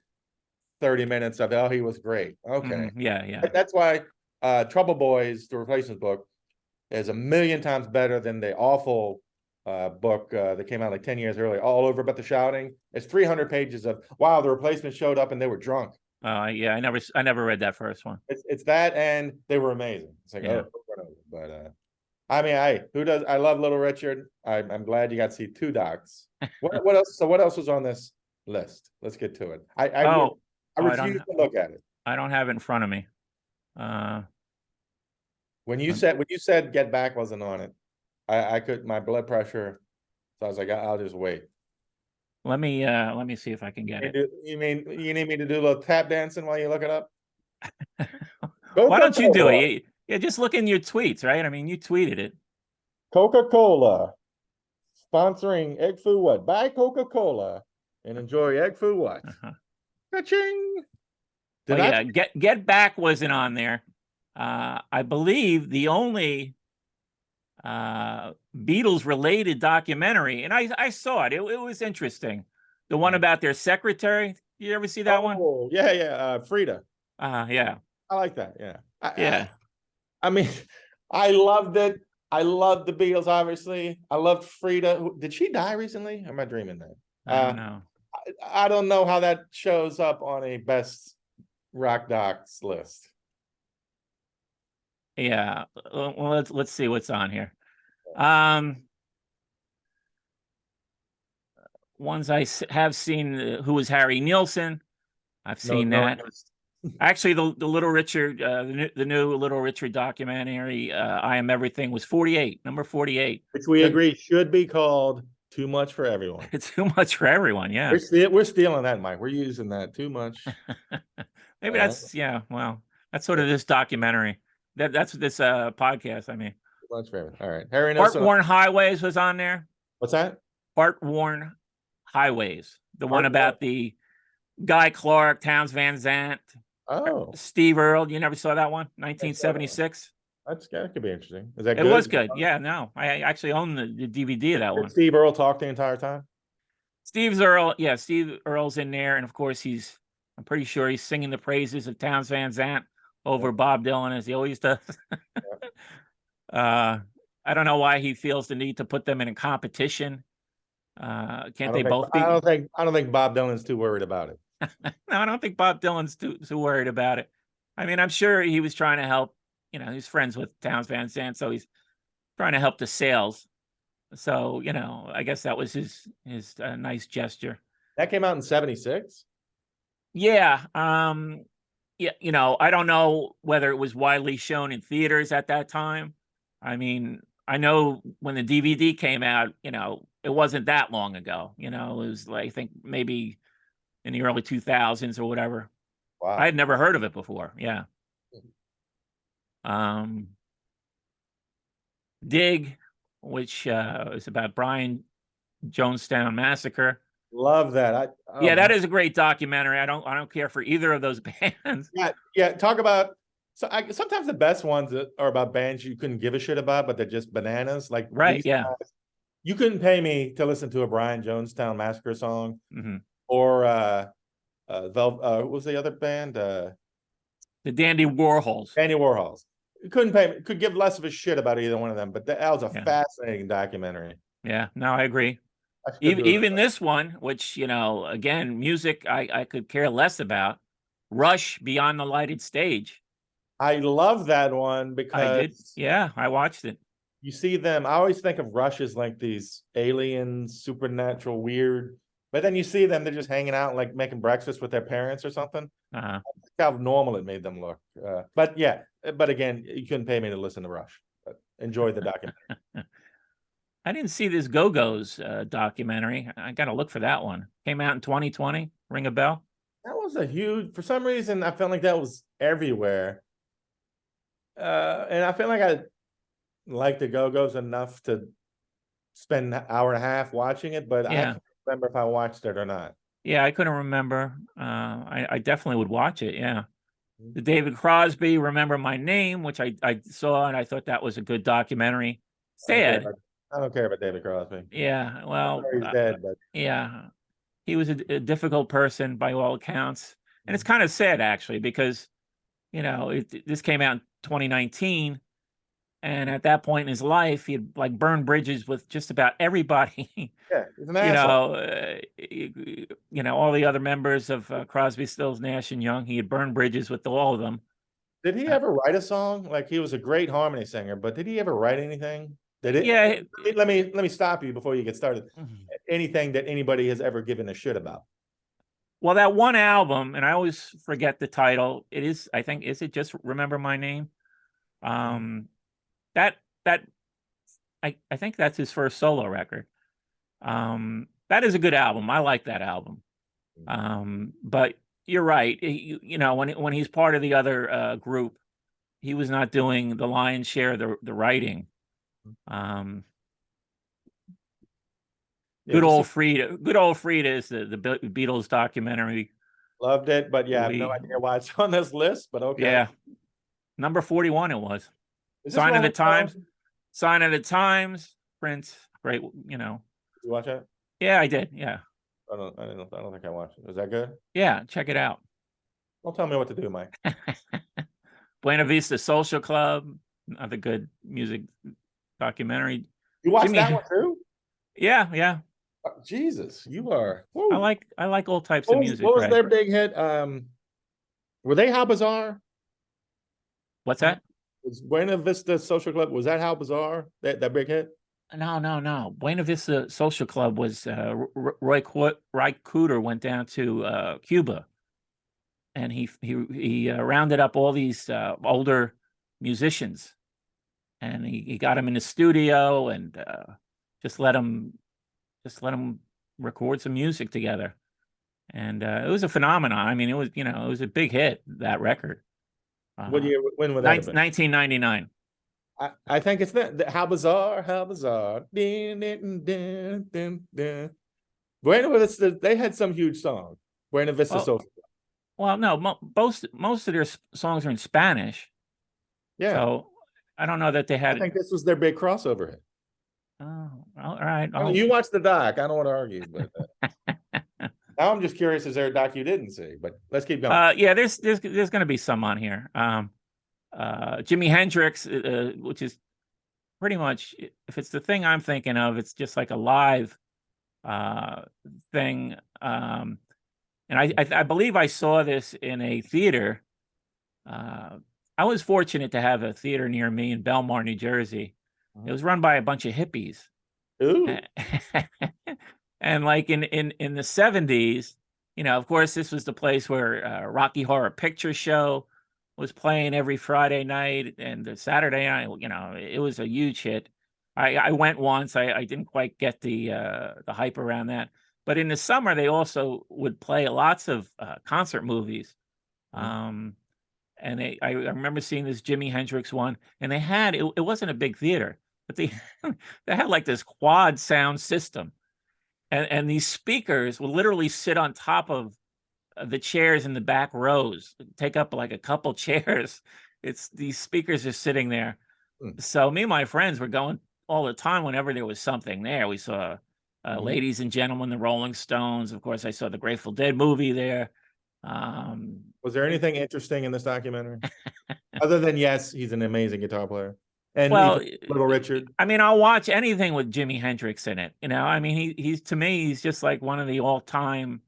30 minutes of, oh, he was great. Okay. Yeah, yeah. That's why Trouble Boys, the replacement book, is a million times better than the awful book that came out like 10 years earlier, All Over But the Shouting. It's 300 pages of, wow, the replacement showed up and they were drunk. Yeah, I never read that first one. It's that, and they were amazing. It's like, Yeah. but I mean, who does? I love Little Richard. I'm glad you got to see two docs. What else? So what else was on this list? Let's get to it. I Oh, refuse to look at it. I don't have it in front of me. Uh, When you said Get Back wasn't on it, I could, my blood pressure. So I was like, I'll just wait. let me see if I can get it. You mean you need me to do a little tap dancing while you look it up? Why don't you do it? Yeah, just look in your tweets, right? I mean, you tweeted it. Coca-Cola sponsoring Egg Foo What? Buy Coca-Cola and enjoy Egg Foo What? Ka-ching! Oh yeah, Get Back wasn't on there. I believe the only Beatles related documentary, and I saw it. It was interesting. The one about their secretary. You ever see that one? Oh, yeah. Frida. Yeah. I like that. Yeah. Yeah. I mean, I loved it. I loved the Beatles, obviously. I loved Frida. Did she die recently? Or am I dreaming that? I don't know. I don't know how that shows up on a best rock docs list. Yeah. Well, let's see what's on here. Ones I have seen. Who was Harry Nilsson? I've seen that. Actually, the Little Richard, the new Little Richard documentary, I Am Everything, was 48, number 48. Which we agree should be called Too Much for Everyone. It's too much for everyone, yeah. We're stealing that, Mike. We're using that too much. Maybe that's, yeah, well, that's sort of this documentary. That's this podcast, I mean. Too much for everyone. All right. Harry Nilsson. Heart-Worn Highways was on there. What's that? Heart-Worn Highways. The one about the Guy Clark, Townes Van Zandt. Oh, Steve Earle. You never saw that one? 1976. That could be interesting. Is that good? It was good. Yeah, no, I actually own the DVD of that one. Steve Earle talk the entire time? Steve Earle's in there, and of course I'm pretty sure he's singing the praises of Townes Van Zandt over Bob Dylan, as he always does. I don't know why he feels the need to put them in a competition. Can't they both be? I don't think Bob Dylan's too worried about it. No, I don't think Bob Dylan's too worried about it. I mean, I'm sure he was trying to help. He's friends with Townes Van Zandt, so he's trying to help the sales. So, I guess that was his nice gesture. That came out in 76? Yeah. Yeah, I don't know whether it was widely shown in theaters at that time. I mean, I know when the DVD came out, it wasn't that long ago. It was like, I think maybe in the early 2000s or whatever. Wow. I had never heard of it before. Yeah. Dig, which is about Brian Jonestown Massacre. Love that. Yeah, that is a great documentary. I don't care for either of those bands. Yeah. Talk about. Sometimes the best ones are about bands you couldn't give a shit about, but they're just bananas. Like right, yeah. Guys, you couldn't pay me to listen to a Brian Jonestown Massacre song, or what was the other band? The Dandy Warhols. Dandy Warhols. You couldn't pay me. Could give less of a shit about either one of them, but that was a fascinating documentary. Yeah, no, I agree. Even this one, which again, music I could care less about. Rush, Beyond the Lighted Stage. I love that one because I did. Yeah, I watched it. you see them. I always think of Rush as like these aliens, supernatural, weird. But then you see them, they're just hanging out, like making breakfast with their parents or something. Uh, That's how normal it made them look. But yeah, but again, you couldn't pay me to listen to Rush. But enjoy the documentary. I didn't see this Go-Go's documentary. I got to look for that one. Came out in 2020. Ring a bell? That was a huge. For some reason, I felt like that was everywhere. And I feel like I like the Go-Go's enough to spend an hour and a half watching it, but I Yeah. can't remember if I watched it or not. Yeah, I couldn't remember. I definitely would watch it. Yeah. The David Crosby, Remember My Name, which I saw and I thought that was a good documentary. I don't care Sad. about. I don't care about David Crosby. Yeah. Well, Sorry he's dead, but yeah. He was a difficult person by all accounts. And it's kind of sad, actually, because, this came out in 2019. And at that point in his life, he had like burned bridges with just about everybody. yeah, he's an asshole. All the other members of Crosby, Stills, Nash and Young. He had burned bridges with all of them. Did he ever write a song? Like he was a great harmony singer, but did he ever write anything? Did it? Yeah. Let me stop you before you get started. Anything that anybody has ever given a shit about? Well, that one album, and I always forget the title. It is, I think, is it just Remember My Name? That I think that's his first solo record. That is a good album. I like that album. But you're right. When he's part of the other group, he was not doing the lion's share of the writing. Yeah, Good old Frida. Good old Frida is the Beatles documentary. loved it, but yeah, I have no idea why it's on this list. But okay, Yeah, number 41 it was. is this Sign of the Rolling Times. Stone? Sign of the Times. Prince. Great. Did you watch it? Yeah, I did. Yeah. I don't think I watched it. Was that good? Yeah. Check it out. Don't tell me what to do, Mike. Buena Vista Social Club. Another good music documentary. You watched that one too? Yeah, yeah. Jesus, you are. I like all types of music. What was their big hit? Were they How Bizarre? What's that? Was Buena Vista Social Club? Was that How Bizarre? That big hit? No. Buena Vista Social Club was Roy Cooder went down to Cuba, and he rounded up all these older musicians, and he got them in the studio and just let them record some music together, and it was a phenomenon. I mean, it was a big hit, that record. What year? When was that? 1999. I think it's that. How Bizarre. Buena Vista. They had some huge songs. Buena Vista Social. Well, no, most of their songs are in Spanish. Yeah. So I don't know that they had. I think this was their big crossover hit. Oh, all right. You watched the doc. I don't want to argue, but now I'm just curious: is there a doc you didn't see? But let's keep going. Yeah, there's going to be some on here. Jimi Hendrix, which is pretty much, if it's the thing I'm thinking of, it's just like a live thing. And I believe I saw this in a theater. I was fortunate to have a theater near me in Belmar, New Jersey. It was run by a bunch of hippies. Ooh. And like in the 70s, of course, this was the place where Rocky Horror Picture Show was playing every Friday night and the Saturday night. It was a huge hit. I went once. I didn't quite get the hype around that. But in the summer, they also would play lots of concert movies. And I remember seeing this Jimi Hendrix one, and they had it wasn't a big theater, but they had like this quad sound system, and these speakers would literally sit on top of the chairs in the back rows, take up like a couple chairs. It's these speakers are sitting there. So me and my friends were going all the time whenever there was something there. We saw Ladies and Gentlemen, the Rolling Stones. Of course, I saw the Grateful Dead movie there. Was there anything interesting in this documentary other than, yes, he's an amazing guitar player, and Little Richard? I mean, I'll watch anything with Jimi Hendrix in it. I mean, he's to me, he's just like one of the all-time,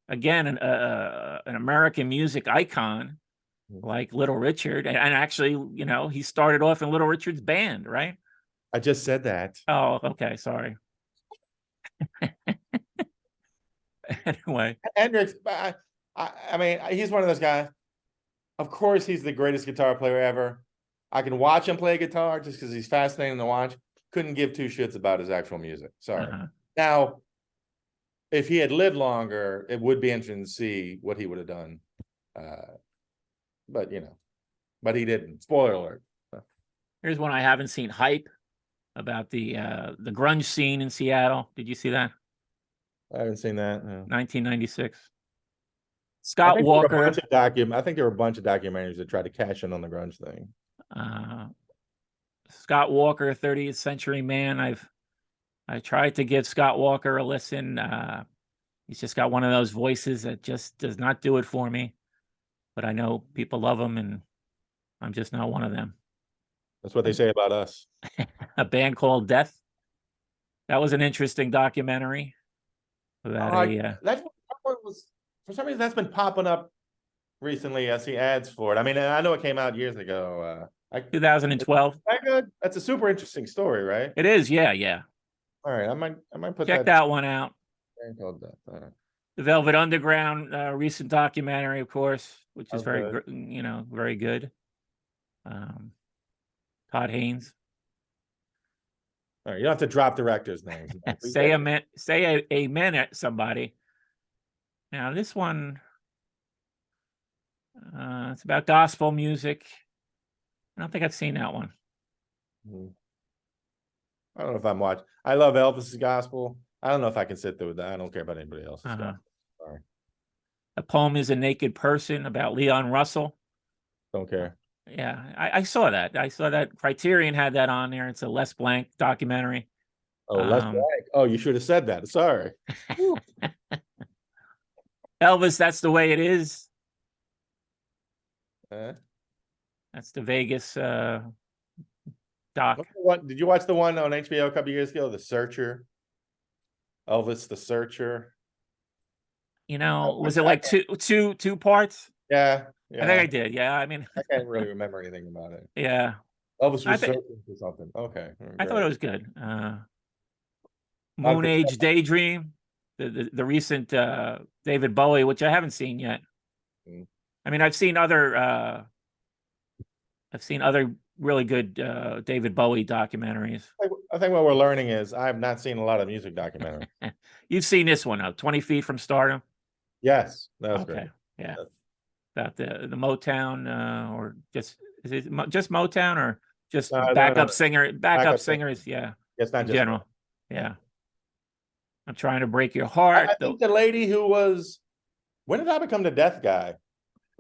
again, an American music icon, like Little Richard. And actually, he started off in Little Richard's band, right? I just said that. Oh, okay, sorry. Anyway, Hendrix, I mean, he's one of those guys. Of course, he's the greatest guitar player ever. I can watch him play guitar just because he's fascinating to watch. Couldn't give two shits about his actual music. Sorry. Now, if he had lived longer, it would be interesting to see what he would have done. But but he didn't. Spoiler alert. here's one I haven't seen. Hype, about the grunge scene in Seattle. Did you see that? I haven't seen that. No. 1996. I Scott think there were a Walker. bunch of I think there were a bunch of documentaries that tried to cash in on the grunge thing. Scott Walker, 30th Century Man. I tried to give Scott Walker a listen. He's just got one of those voices that just does not do it for me. But I know people love him, and I'm just not one of them. That's what they say about us. A band called Death. That was an interesting documentary about that was, for some reason, that's been popping up recently. I see ads for it. I mean, I know it came out years ago. 2012. Is that good? That's a super interesting story, right? It is, yeah. All right, I might put Check that one out. Called Death. All right. The Velvet Underground recent documentary, of course, which is very good. very good. Todd Haynes. All right, you don't have to drop directors' names. Say amen at somebody. Now this one, it's about gospel music. I don't think I've seen that one. I don't know if I'm watching. I love Elvis's gospel. I don't know if I can sit through that. I don't care about anybody else's gospel. Sorry. A Poem is a Naked Person, about Leon Russell. Don't care. Yeah, I saw that. I saw that. Criterion had that on there. It's a Les Blanc documentary. Oh, Les Blanc. Oh, you should have said that. Sorry. Elvis, That's the Way It Is. That's the Vegas doc. What did you watch the one on HBO a couple years ago? The Searcher. Elvis the Searcher. Was it like two parts? Yeah. I think I did. Yeah, I mean, I can't really remember anything about it. Yeah. Elvis was searching for something. Okay. I thought it was good. Moon Age Daydream, the recent David Bowie, which I haven't seen yet. I mean, I've seen other really good David Bowie documentaries. I think what we're learning is I have not seen a lot of music documentaries. You've seen this one, 20 Feet from Stardom? Yes, that was great. Yeah. About the Motown, or is it just Motown, or just backup singers? Yeah. It's not in just general. Yeah. I'm Trying to Break Your Heart. I think the lady who was, when did I become the death guy?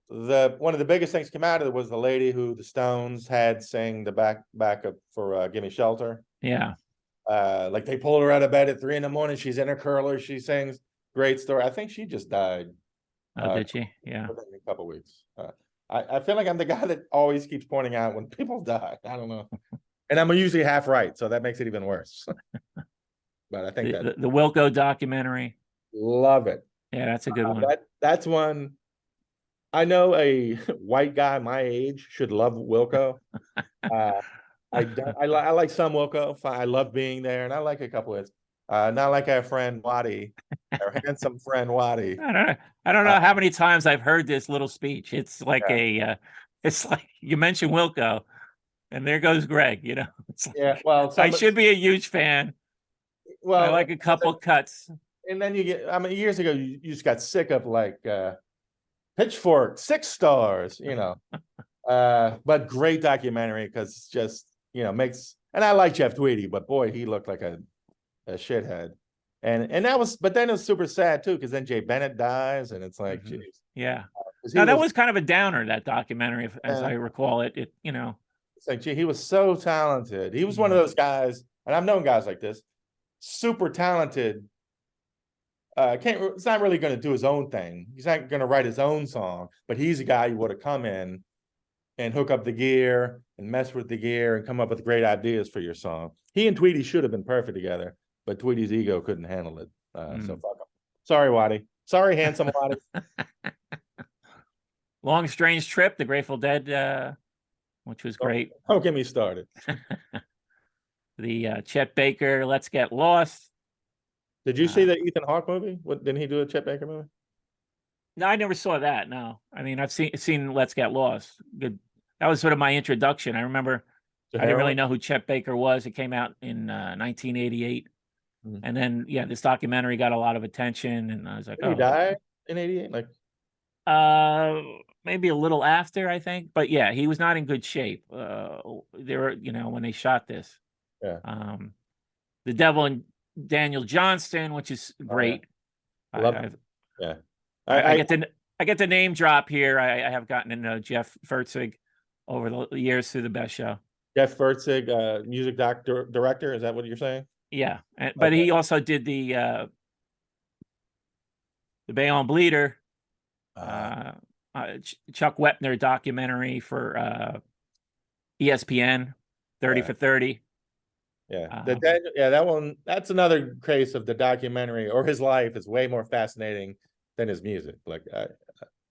One of the biggest things came out of it was the lady who the Stones had sang the backup for "Give Me Shelter." Yeah. Like they pulled her out of bed at 3 a.m. She's in her curler. She sings. Great story. I think she just died. Oh, did she? Yeah. Within a couple of weeks. I feel like I'm the guy that always keeps pointing out when people die. I don't know. And I'm usually half right, so that makes it even worse. But I think the Wilco documentary. Love it. Yeah, that's a good one. That's one. I know a white guy my age should love Wilco. I like some Wilco. I love being there, and I like a couple of. Not like our friend Waddy, our handsome friend Waddy. I don't know how many times I've heard this little speech. It's like it's like you mentioned Wilco, and there goes Greg. Well, I should be a huge fan. Well, I like a couple cuts. And then you get, I mean, years ago, you just got sick of like Pitchfork, 6 stars, but great documentary because it's just, makes, and I like Jeff Tweedy, but boy, he looked like a shithead. And that was, but then it was super sad too, because then Jay Bennett dies, and it's like, geez. Yeah. Now that was kind of a downer, that documentary, as I recall it. It's like, gee, he was so talented. He was one of those guys, and I've known guys like this, super talented. It's not really going to do his own thing. He's not going to write his own song, but he's a guy who would have come in and hook up the gear and mess with the gear and come up with great ideas for your song. He and Tweedy should have been perfect together, but Tweedy's ego couldn't handle it. So fuck him. Sorry, Waddy. Sorry, handsome Waddy. Long Strange Trip, the Grateful Dead, which was great. Don't get me started. the Chet Baker Let's Get Lost. Did you see the Ethan Hawke movie? What didn't he do a Chet Baker movie? No, I never saw that. No, I mean I've seen Let's Get Lost. Good. That was sort of my introduction. I remember To I didn't really heroin? know who Chet Baker was. It came out in 1988, Mhm. and then yeah, this documentary got a lot of attention, and I was like, Did he oh, die in '88? Like, uh, maybe a little after, I think, but yeah, he was not in good shape. There were, when they shot this, yeah. um, the Devil and Daniel Johnston, which is Oh yeah. great. I love I, that. Yeah. I get to name drop here. I have gotten to know Jeff Fertzig over the years through the Best Show. Jeff Fertzig, music director. Is that what you're saying? Yeah, but Okay. he also did the Bayonne Bleeder, Uh, Chuck Wepner documentary for ESPN, 30 yeah. for 30. Yeah. Um, That one, that's another case of the documentary or his life is way more fascinating than his music. Like,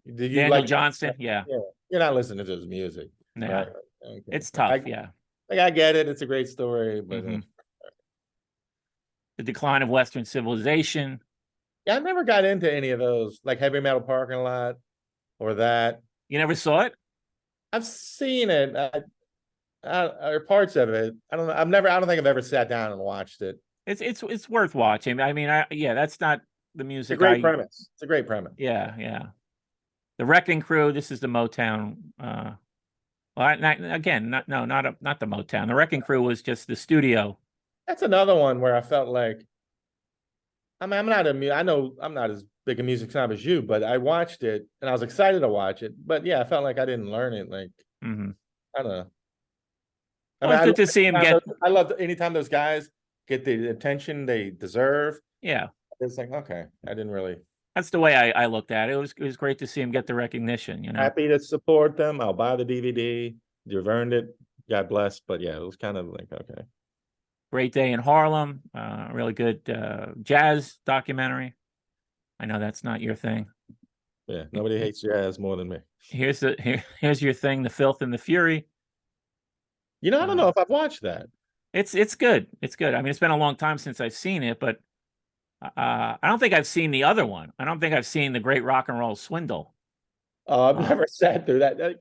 did you Daniel like, Johnston, yeah, yeah, you're not listening to his music, right? yeah, Okay. it's tough, yeah. I get it. It's a great story, but Hmm. The Decline of Western Civilization. yeah, I never got into any of those, like Heavy Metal Parking Lot or that. You never saw it? I've seen it, or parts of it. I don't know. I don't think I've ever sat down and watched it. It's worth watching. I mean, yeah, that's not the It's a music great premise. It's a great premise. yeah. The Wrecking Crew. This is the Motown. Well, again, not the Motown. The Wrecking Crew was just the studio. That's another one where I felt like, I mean, I know I'm not as big a music snob as you, but I watched it and I was excited to watch it. But yeah, I felt like I didn't learn it. Like, Hmm. I don't know. I Well, mean, it's good to see him get. I love anytime those guys get the attention they deserve. Yeah, It's like, okay, I didn't really that's the way I looked at it. It was great to see him get the recognition. happy to support them. I'll buy the DVD. You've earned it. God bless. But yeah, it was kind of like, okay. Great Day in Harlem. Really good jazz documentary. I know that's not your thing. Yeah, nobody hates jazz more than me. Here's your thing, The Filth and the Fury. You know, I don't know if I've watched that. It's good. It's good. I mean, it's been a long time since I've seen it, but I don't think I've seen the other one. I don't think I've seen The Great Rock and Roll Swindle. I've never sat through that.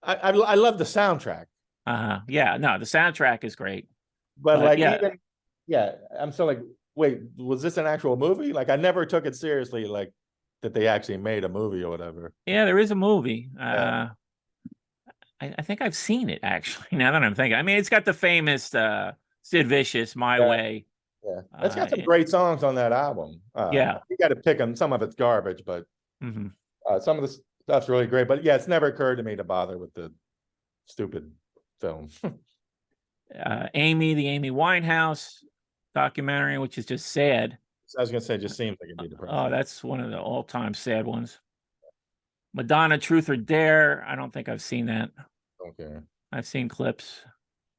I love the soundtrack, Yeah, no, the soundtrack is great. but But like yeah, even yeah, I'm still like, wait, was this an actual movie? Like I never took it seriously, like that they actually made a movie or whatever. yeah, there is a movie. Yeah, I think I've seen it actually. Now that I'm thinking, I mean, it's got the famous Sid Vicious, My yeah, Way. yeah. It's got some great songs on that album. Yeah. You got to pick them. Some of it's garbage, but Hmm. some of the stuff's really great. But yeah, it's never occurred to me to bother with the stupid film. Amy, the Amy Winehouse documentary, which is just sad. I was gonna say, it just seems like it'd be Oh, depressing. that's one of the all-time sad ones. Madonna, Truth or Dare. I don't think I've seen that. Okay. I've seen clips.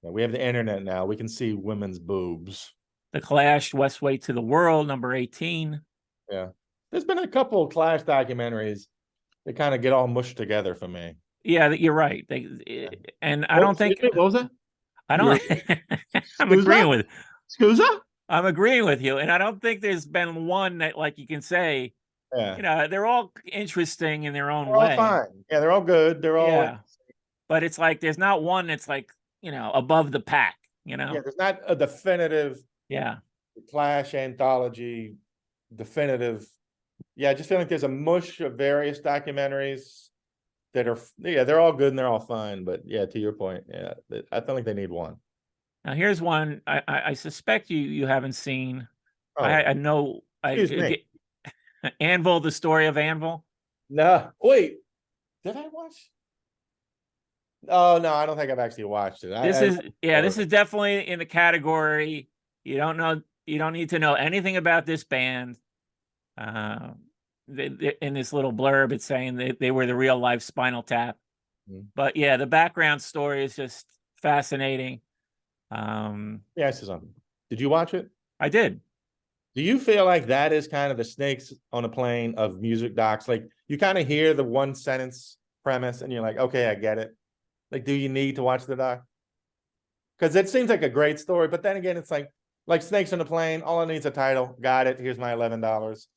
Yeah, we have the internet now. We can see women's boobs. The Clash, Westway to the World, number 18. Yeah. There's been a couple of Clash documentaries that kind of get all mushed together for me. Yeah, you're right. And I don't think What was that? I don't. I'm agreeing with. Scusa? I'm agreeing with you, and I don't think there's been one that, like, you can say, Yeah. they're all interesting in their own They're all way. fine. Yeah, they're all good. They're all Yeah, but it's like there's not one that's like above the pack. yeah, there's not a definitive Yeah. Clash anthology, definitive. Yeah, I just feel like there's a mush of various documentaries that are they're all good and they're all fine. But yeah, to your point, yeah, I feel like they need one. Now here's one I suspect you haven't seen. Oh, I know. excuse me. Anvil, the story of Anvil. No, wait, did I watch? Oh no, I don't think I've actually watched it. This is definitely in the category. You don't need to know anything about this band. In this little blurb, it's saying they were the real life Spinal Tap. But yeah, the background story is just fascinating. Yeah, I see something. Did you watch it? I did. Do you feel like that is kind of the snakes on a plane of music docs? Like you kind of hear the one sentence premise and you're like, okay, I get it. Like, do you need to watch the doc? because it seems like a great story, but then again, it's like Snakes on the Plane. All I need is a title. Got it. Here's my $11.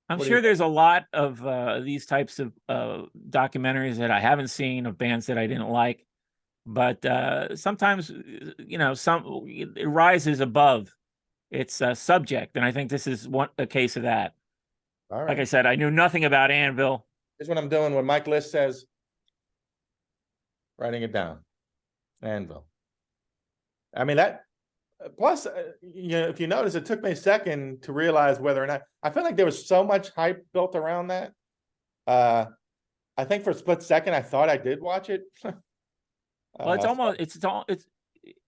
I'm What do you sure think? there's a lot of these types of documentaries that I haven't seen of bands that I didn't like, but sometimes it rises above its subject, and I think this is a case of that. All Like I right. said, I knew nothing about Anvil. Here's what I'm doing when Mike List says, writing it down. Anvil. I mean, that plus, if you notice, it took me a second to realize whether or not I felt like there was so much hype built around that. Uh, I think for a split second, I thought I did watch it. Well, it's So, almost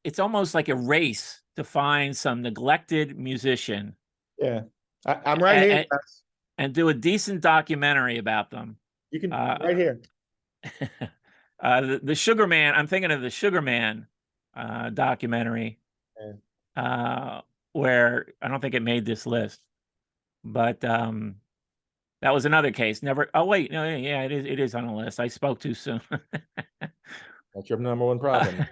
it's almost like a race to find some neglected musician yeah, I'm right here. and, and do a decent documentary about them. You can right here. The Sugar Man. I'm thinking of the Sugar Man documentary, Yeah. where I don't think it made this list, but that was another case. Never. Oh wait, no, yeah, it is. It is on the list. I spoke too soon. That's your number one problem.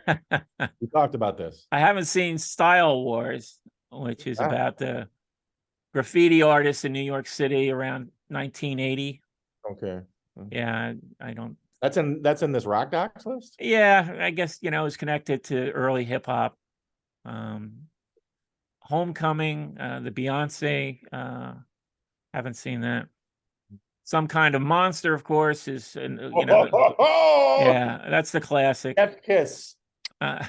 We talked about this. I haven't seen Style Wars, which is Ah, about the graffiti artists in New York City around 1980. okay. Yeah, I don't. That's in this Rock Docs list. Yeah, I guess it's connected to early hip hop. Homecoming, the Beyonce. Haven't seen that. Some Kind of Monster, of course, is yeah, that's the classic. F Kiss. Uh,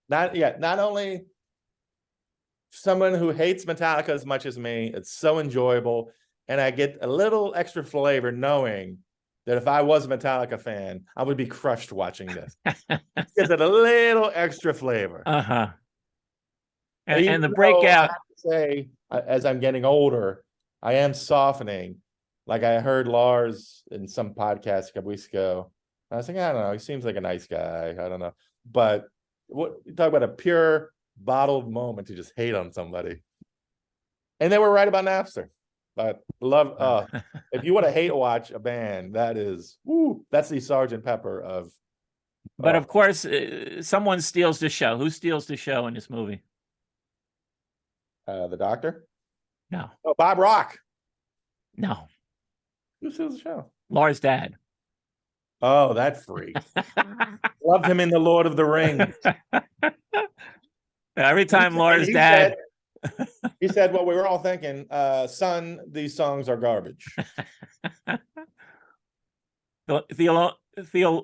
Not only someone who hates Metallica as much as me, it's so enjoyable, and I get a little extra flavor knowing that if I was a Metallica fan, I would be crushed watching this. It gives it a little extra flavor. uh-huh. Even And the though I breakout. have to say, as I'm getting older, I am softening. Like I heard Lars in some podcast a couple weeks ago. I was like, I don't know. He seems like a nice guy. I don't know. But what you talk about a pure bottled moment to just hate on somebody. And they were right about Napster. But love if you want to hate watch a band, that's the Sergeant Pepper of But of course, someone steals the show. Who steals the show in this movie? the Doctor. No, Oh, Bob Rock. no. Who steals the show? Lars' dad. Oh, that freak. Loved him in the Lord of the Rings. Every time Lars' He dad. He said, well, we were all thinking, son, these songs are garbage. The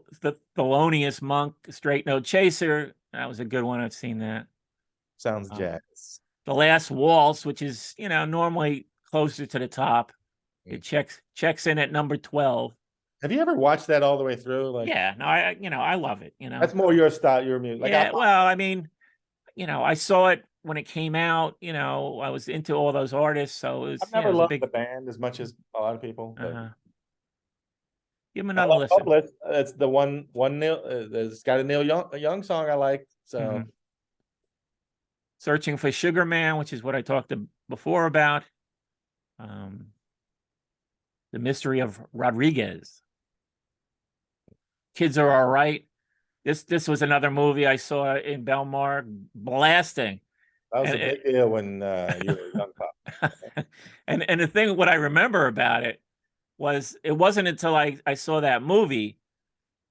Thelonious Monk, Straight No Chaser. That was a good one. I've seen that. Sounds jazz. The Last Waltz, which is normally closer to the top. It checks in at number 12. Have you ever watched that all the way through? Like, yeah, no, I love it. That's more your style, your music. Like, yeah, well, I mean, I saw it when it came out. I was into all those artists, so I've never it was loved a big. the band as much as a lot of people. But give them I another love listen. Hopeless. It's the one Neil. It's got a Neil Young song I like. So, Searching for Sugar Man, which is what I talked before about. The Mystery of Rodriguez. Kids Are All Right. This was another movie I saw in Belmar, blasting. that was a big deal when you were a young pup. and the thing, what I remember about it was, it wasn't until I saw that movie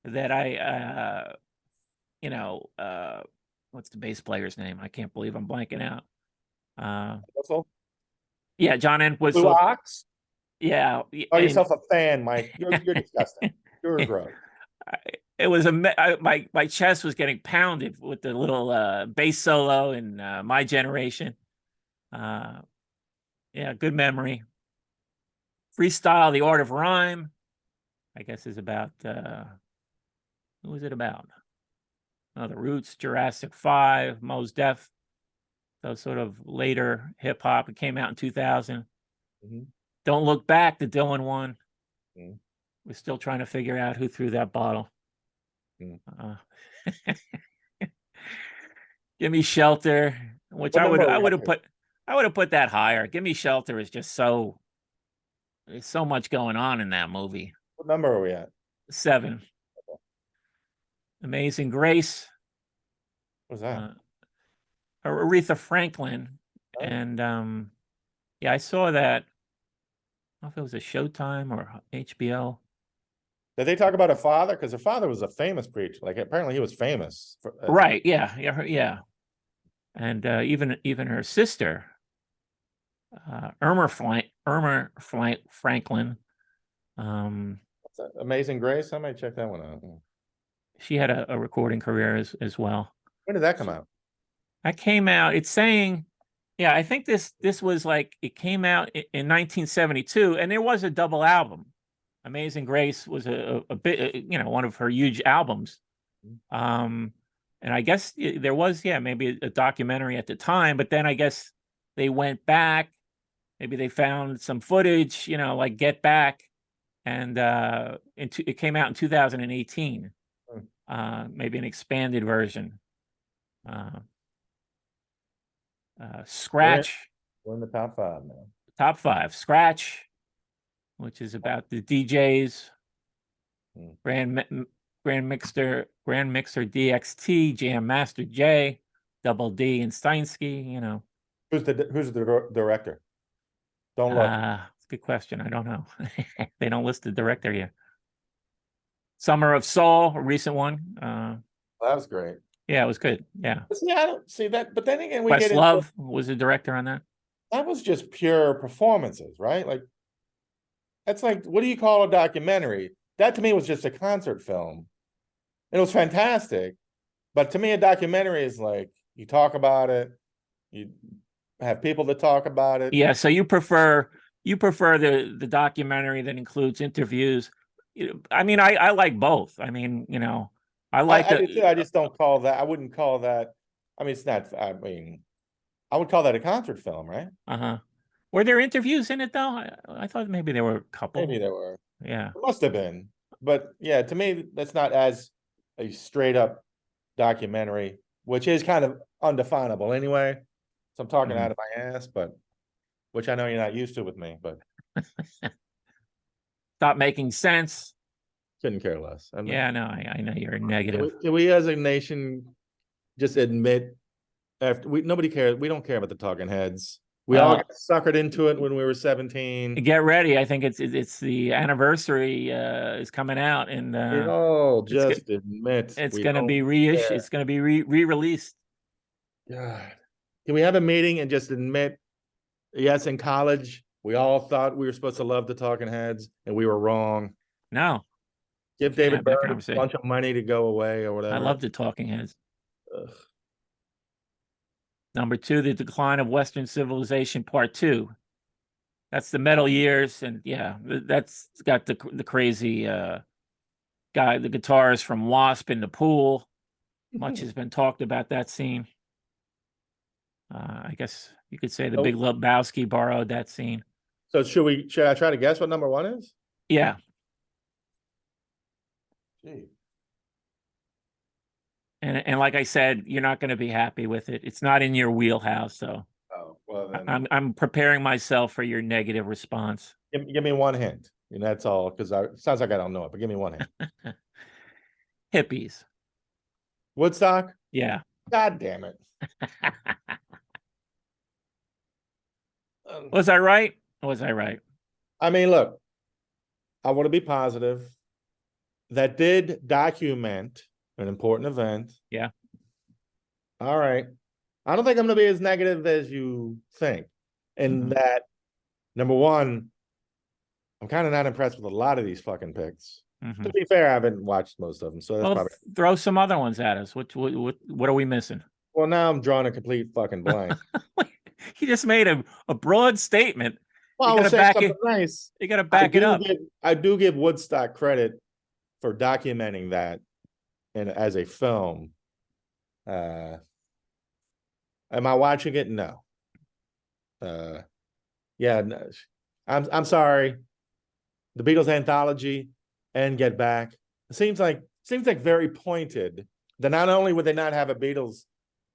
that I what's the bass player's name? I can't believe I'm blanking out. Yeah, John Entwistle. Blue Ox? Yeah. Call yourself a fan, Mike. You're disgusting. You're gross. It was my chest was getting pounded with the little bass solo in My Generation. Yeah, good memory. Freestyle, The Art of Rhyme, I guess is about who is it about? Oh, The Roots, Jurassic 5, Mos Def. So sort of later hip hop. It came out in 2000. Don't Look Back, the Dylan one. We're still trying to figure out who threw that bottle. Give Me Shelter, which I would have put that higher. Give Me Shelter is just there's so much going on in that movie. What number are we at? 7. Amazing Grace. What's that? Aretha Franklin, Oh. and yeah, I saw that. I don't know if it was a Showtime or HBO. Did they talk about her father? Because her father was a famous preacher. Like apparently he was famous. Right? Yeah, yeah. And even her sister, Franklin. Amazing Grace. I might check that one out. She had a recording career as well. When did that come out? That came out. It's saying, yeah, I think this was like it came out in 1972, and there was a double album. Amazing Grace was a bit, one of her huge albums. Um, and I guess there was, yeah, maybe a documentary at the time, but then I guess they went back. Maybe they found some footage, like Get Back, and it came out in 2018. Maybe an expanded version. Scratch. We're in the top 5 now. Top 5. Scratch, which is about the DJs. Grand Mixer DXT, Jam Master J, Double D, and Steinsky. Who's the director? Don't look. It's a good question. I don't know. They don't list the director here. Summer of Soul, a recent one. That was great. Yeah, it was good. Yeah. See, I don't see that, but then again, we get Questlove was the director on that. That was just pure performances, right? Like that's like, what do you call a documentary? That to me was just a concert film. It was fantastic, but to me, a documentary is like you talk about it, you have people that talk about it. Yeah, so you prefer the documentary that includes interviews. I mean, I like both. I mean, I like I do too. I just don't call that. I wouldn't call that. I mean, it's not. I mean, I would call that a concert film, right? Were there interviews in it though? I thought maybe there were a couple. Maybe there were. Yeah, it must have been. But yeah, to me, that's not as a straight up documentary, which is kind of undefinable anyway. So I'm talking out of my ass, but which I know you're not used to with me, but stop making sense. Couldn't care less. Yeah, no, I know you're negative. Can we as a nation just admit nobody cares? We don't care about the talking heads. We all got suckered into it when we were 17. Get ready. I think it's the anniversary is coming out, and just admit it's going to be reissued. It's going to be re-released. God, can we have a meeting and just admit? Yes, in college, we all thought we were supposed to love the talking heads, and we were wrong. No. Give David Byrne a bunch of money to go away or whatever. I love the talking heads. Ugh. Number 2, The Decline of Western Civilization, Part 2. That's the metal years, and yeah, that's got the crazy guy, the guitarist from Wasp in the pool. Much has been talked about that scene. I guess you could say the Big Lebowski borrowed that scene. So should I try to guess what number 1 is? Yeah. Gee. And like I said, you're not going to be happy with it. It's not in your wheelhouse, so. Oh, well then. I'm preparing myself for your negative response. Give me one hint, and that's all, because it sounds like I don't know it. But give me one hint. Hippies. Woodstock. Yeah. God damn it. Was I right? Was I right? I mean, look, I want to be positive. That did document an important event. Yeah. All right. I don't think I'm going to be as negative as you think. And that, number 1, I'm kind of not impressed with a lot of these fucking picks. To be fair, I haven't watched most of them, so that's probably. Throw some other ones at us. What are we missing? Well, now I'm drawing a complete fucking blank. He just made a broad statement. Well, you gotta back it. Nice. You got to back it up. I do give Woodstock credit for documenting that, and as a film. Am I watching it? No. Yeah, no. I'm sorry. The Beatles anthology and Get Back. It seems like very pointed that not only would they not have a Beatles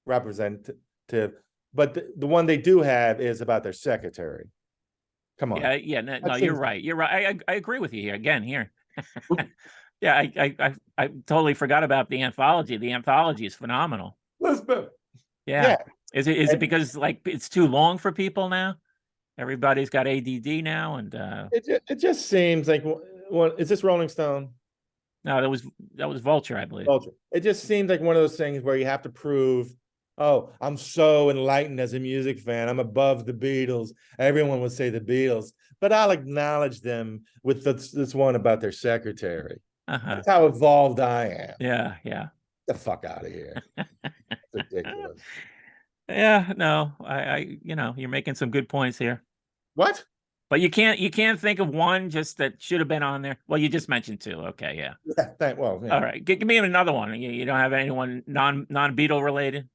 representative, but the one they do have is about their secretary. Come on. Yeah, no, you're right. You're right. I agree with you here. Again, here. Yeah, I totally forgot about the anthology. The anthology is phenomenal. Elizabeth. Yeah. Yeah. Is it because like it's too long for people now? Everybody's got ADD now, and It just seems like what is this Rolling Stone? no, that was Vulture, I believe. Culture. It just seems like one of those things where you have to prove, oh, I'm so enlightened as a music fan. I'm above the Beatles. Everyone would say the Beatles, but I'll acknowledge them with this one about their secretary. Uh-huh. That's how evolved I am. Yeah, yeah. Get the fuck out of here. It's ridiculous. Yeah, no, you know, you're making some good points here. What? But you can't think of one just that should have been on there. Well, you just mentioned two. Okay, yeah. Well, yeah. All right, give me another one. You don't have anyone non-Beatle related?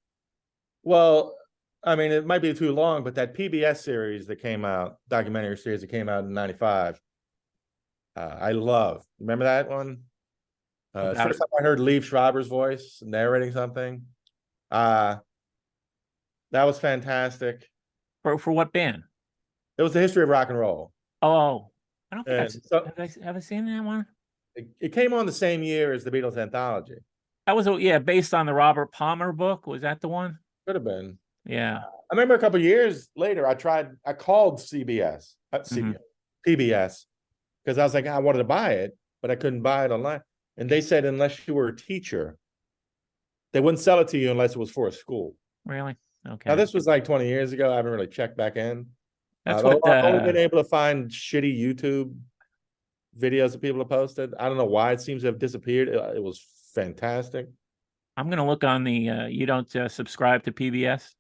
Well, I mean, it might be too long, but that PBS series that came out, documentary series that came out in '95, I love. Remember that one? It's the About first time I heard Liev Schreiber's voice narrating something. Uh, that was fantastic. for what band? It was the history of rock and roll. Oh, I don't think And so have I seen that one? it came on the same year as the Beatles anthology. That was yeah, based on the Robert Palmer book. Was that the one? Could have been. Yeah. I remember a couple of years later, I called CBS, Mhm. PBS, because I was like, I wanted to buy it, but I couldn't buy it online. And they said, unless you were a teacher, they wouldn't sell it to you unless it was for a school. Really? Now, Okay. this was like 20 years ago. I haven't really checked back in. That's what I've only been able to find shitty YouTube videos that people have posted. I don't know why it seems to have disappeared. It was fantastic. Of I'm gonna look on the you don't subscribe to PBS?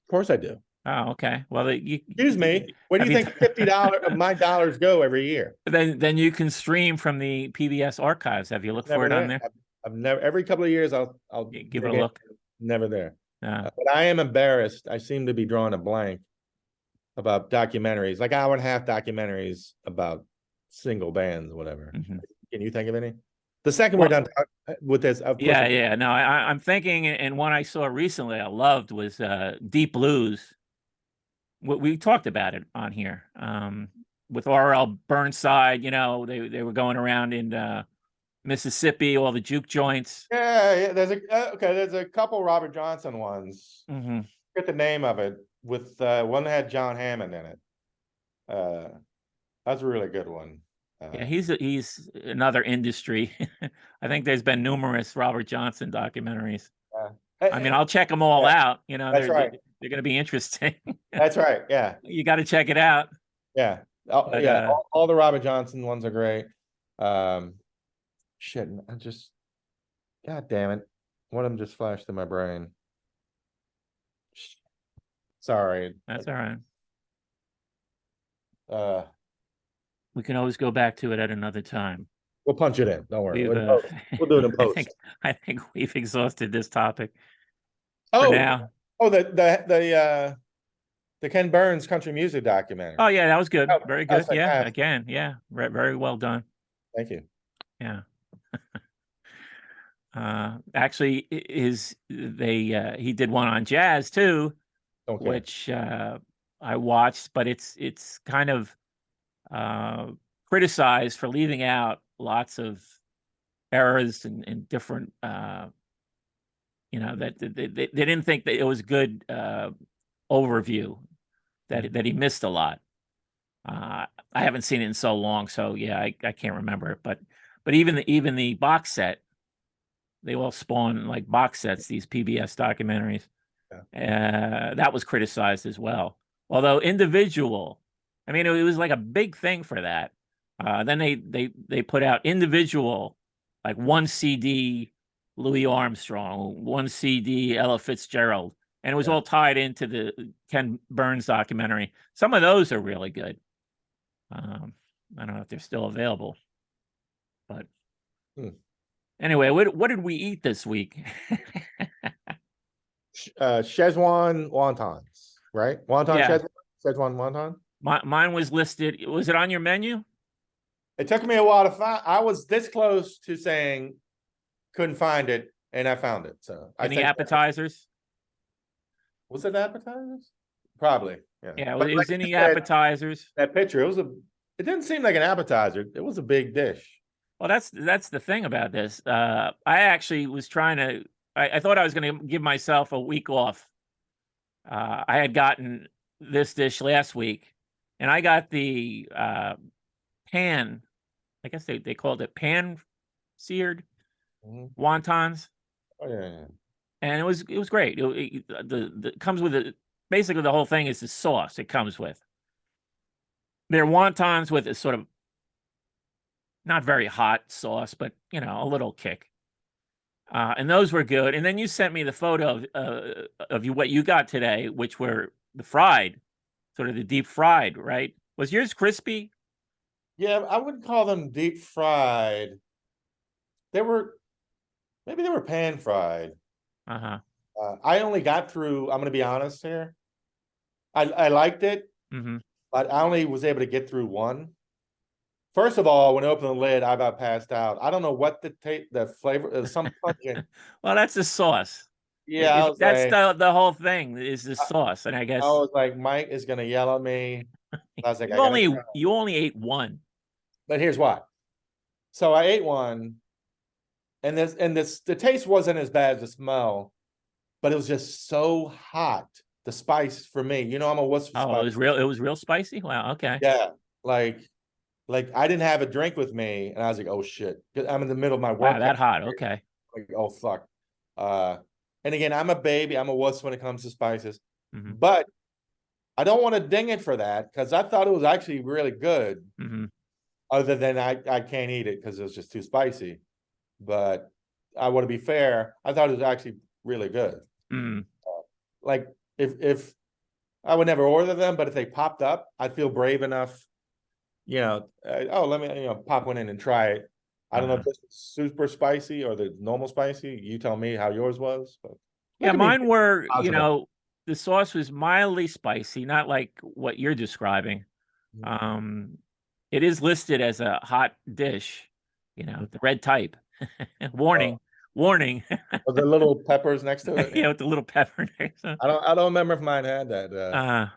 course I do. Oh, okay. Well, Excuse me. Where do have you think $50 of my dollars go every year? then you can stream from the PBS archives. Have you looked for Never it on there. there? I've never. Every couple of years, I'll Give it a dig in. look. Never there. Uh, But I am embarrassed. I seem to be drawing a blank about documentaries, like hour and a half documentaries about single bands, whatever. mhm. Can you think of any? The second Well, we're done with this, of course. Yeah, yeah. No, I'm thinking, and one I saw recently I loved was Deep Blues. We talked about it on here with R.L. Burnside. You know, they were going around in Mississippi, all the juke joints. Yeah. There's There's a couple Robert Johnson ones. Mm-hmm. Get the name of it with one that had John Hammond in it. That's a really good one. Yeah, he's another industry. I think there's been numerous Robert Johnson documentaries. I mean, I'll check them all out. You know, that's right. They're going to be interesting. That's right. Yeah. You got to check it out. Yeah. But, yeah. All the Robert Johnson ones are great. Shit. God damn it. One of them just flashed in my brain. Sorry. That's all right. Uh, We can always go back to it at another time. We'll punch it in. Don't worry. We'll do it in post. I think we've exhausted this topic Oh, for now. Oh, the Ken Burns country music documentary. Oh yeah, that was good. Oh, Very good. Yeah, fantastic. again, yeah, very well done. Thank you. Yeah. Actually, he did one on jazz too, Okay. which I watched, but it's kind of criticized for leaving out lots of errors and different you know, that they didn't think that it was good overview, that he missed a lot. I haven't seen it in so long, so yeah, I can't remember it. But even the box set, they all spawn like box sets, these PBS documentaries. Yeah. That was criticized as well. Although individual, I mean, it was like a big thing for that. Then they put out individual, like one CD Louis Armstrong, one CD Ella Fitzgerald, and it was all tied into the Ken Burns documentary. Some of those are really good. I don't know if they're still available, but anyway, what did we eat this week? Szechuan wontons, right? Wonton, Yeah. Szechuan wonton. Mine was listed. Was it on your menu? It took me a while to find. I was this close to saying couldn't find it, and I found it. So Any appetizers? Was it appetizers? Probably. Yeah. Yeah, it was any appetizers. That picture, it didn't seem like an appetizer. It was a big dish. Well, that's the thing about this. I actually was trying to I thought I was going to give myself a week off. I had gotten this dish last week, and I got the pan. I guess they called it pan seared Mhm. wontons, Oh yeah. and it was great. It comes with it. Basically, the whole thing is the sauce it comes with. They're wontons with a sort of not very hot sauce, but a little kick. And those were good. And then you sent me the photo of what you got today, which were the fried, sort of the deep fried, right? Was yours crispy? Yeah, I wouldn't call them deep fried. They were maybe they were pan fried. Uh-huh. I only got through. I'm going to be honest here. I liked it, Mm-hmm. but I only was able to get through one. First of all, when I opened the lid, I about passed out. I don't know what the flavor some pungent. Well, that's the sauce. Yeah, I was That's like, the whole thing is the sauce. And I I guess was like, Mike is gonna yell at me. I was like, I you gotta only try. you only ate one. But here's why. So I ate one, and the taste wasn't as bad as the smell, but it was just so hot. The spice for me, I'm a wuss for Oh, spice. it was real spicy. Wow. Okay. Yeah, like I didn't have a drink with me, and I was like, oh shit, 'cause I'm in the middle of my Wow, workout. that hot. Okay. Like, oh fuck. Uh, and again, I'm a baby. I'm a wuss when it comes to spices, Mm-hmm. but I don't want to ding it for that because I thought it was actually really good. Mm-hmm. Other than I can't eat it because it was just too spicy. But I want to be fair. I thought it was actually really good. Mm. Like if I would never order them, but if they popped up, I'd feel brave enough. Oh, let me pop one in and try it. I don't know if Uh-huh. this is super spicy or the normal spicy. You tell me how yours was. But Yeah, look at me mine were, positive. the sauce was mildly spicy, not like what you're describing. Mhm. Um, it is listed as a hot dish, the red type. Oh, Warning, warning. are there little peppers next to it? Yeah, with the little pepper there. So, I don't remember if mine had that. uh, It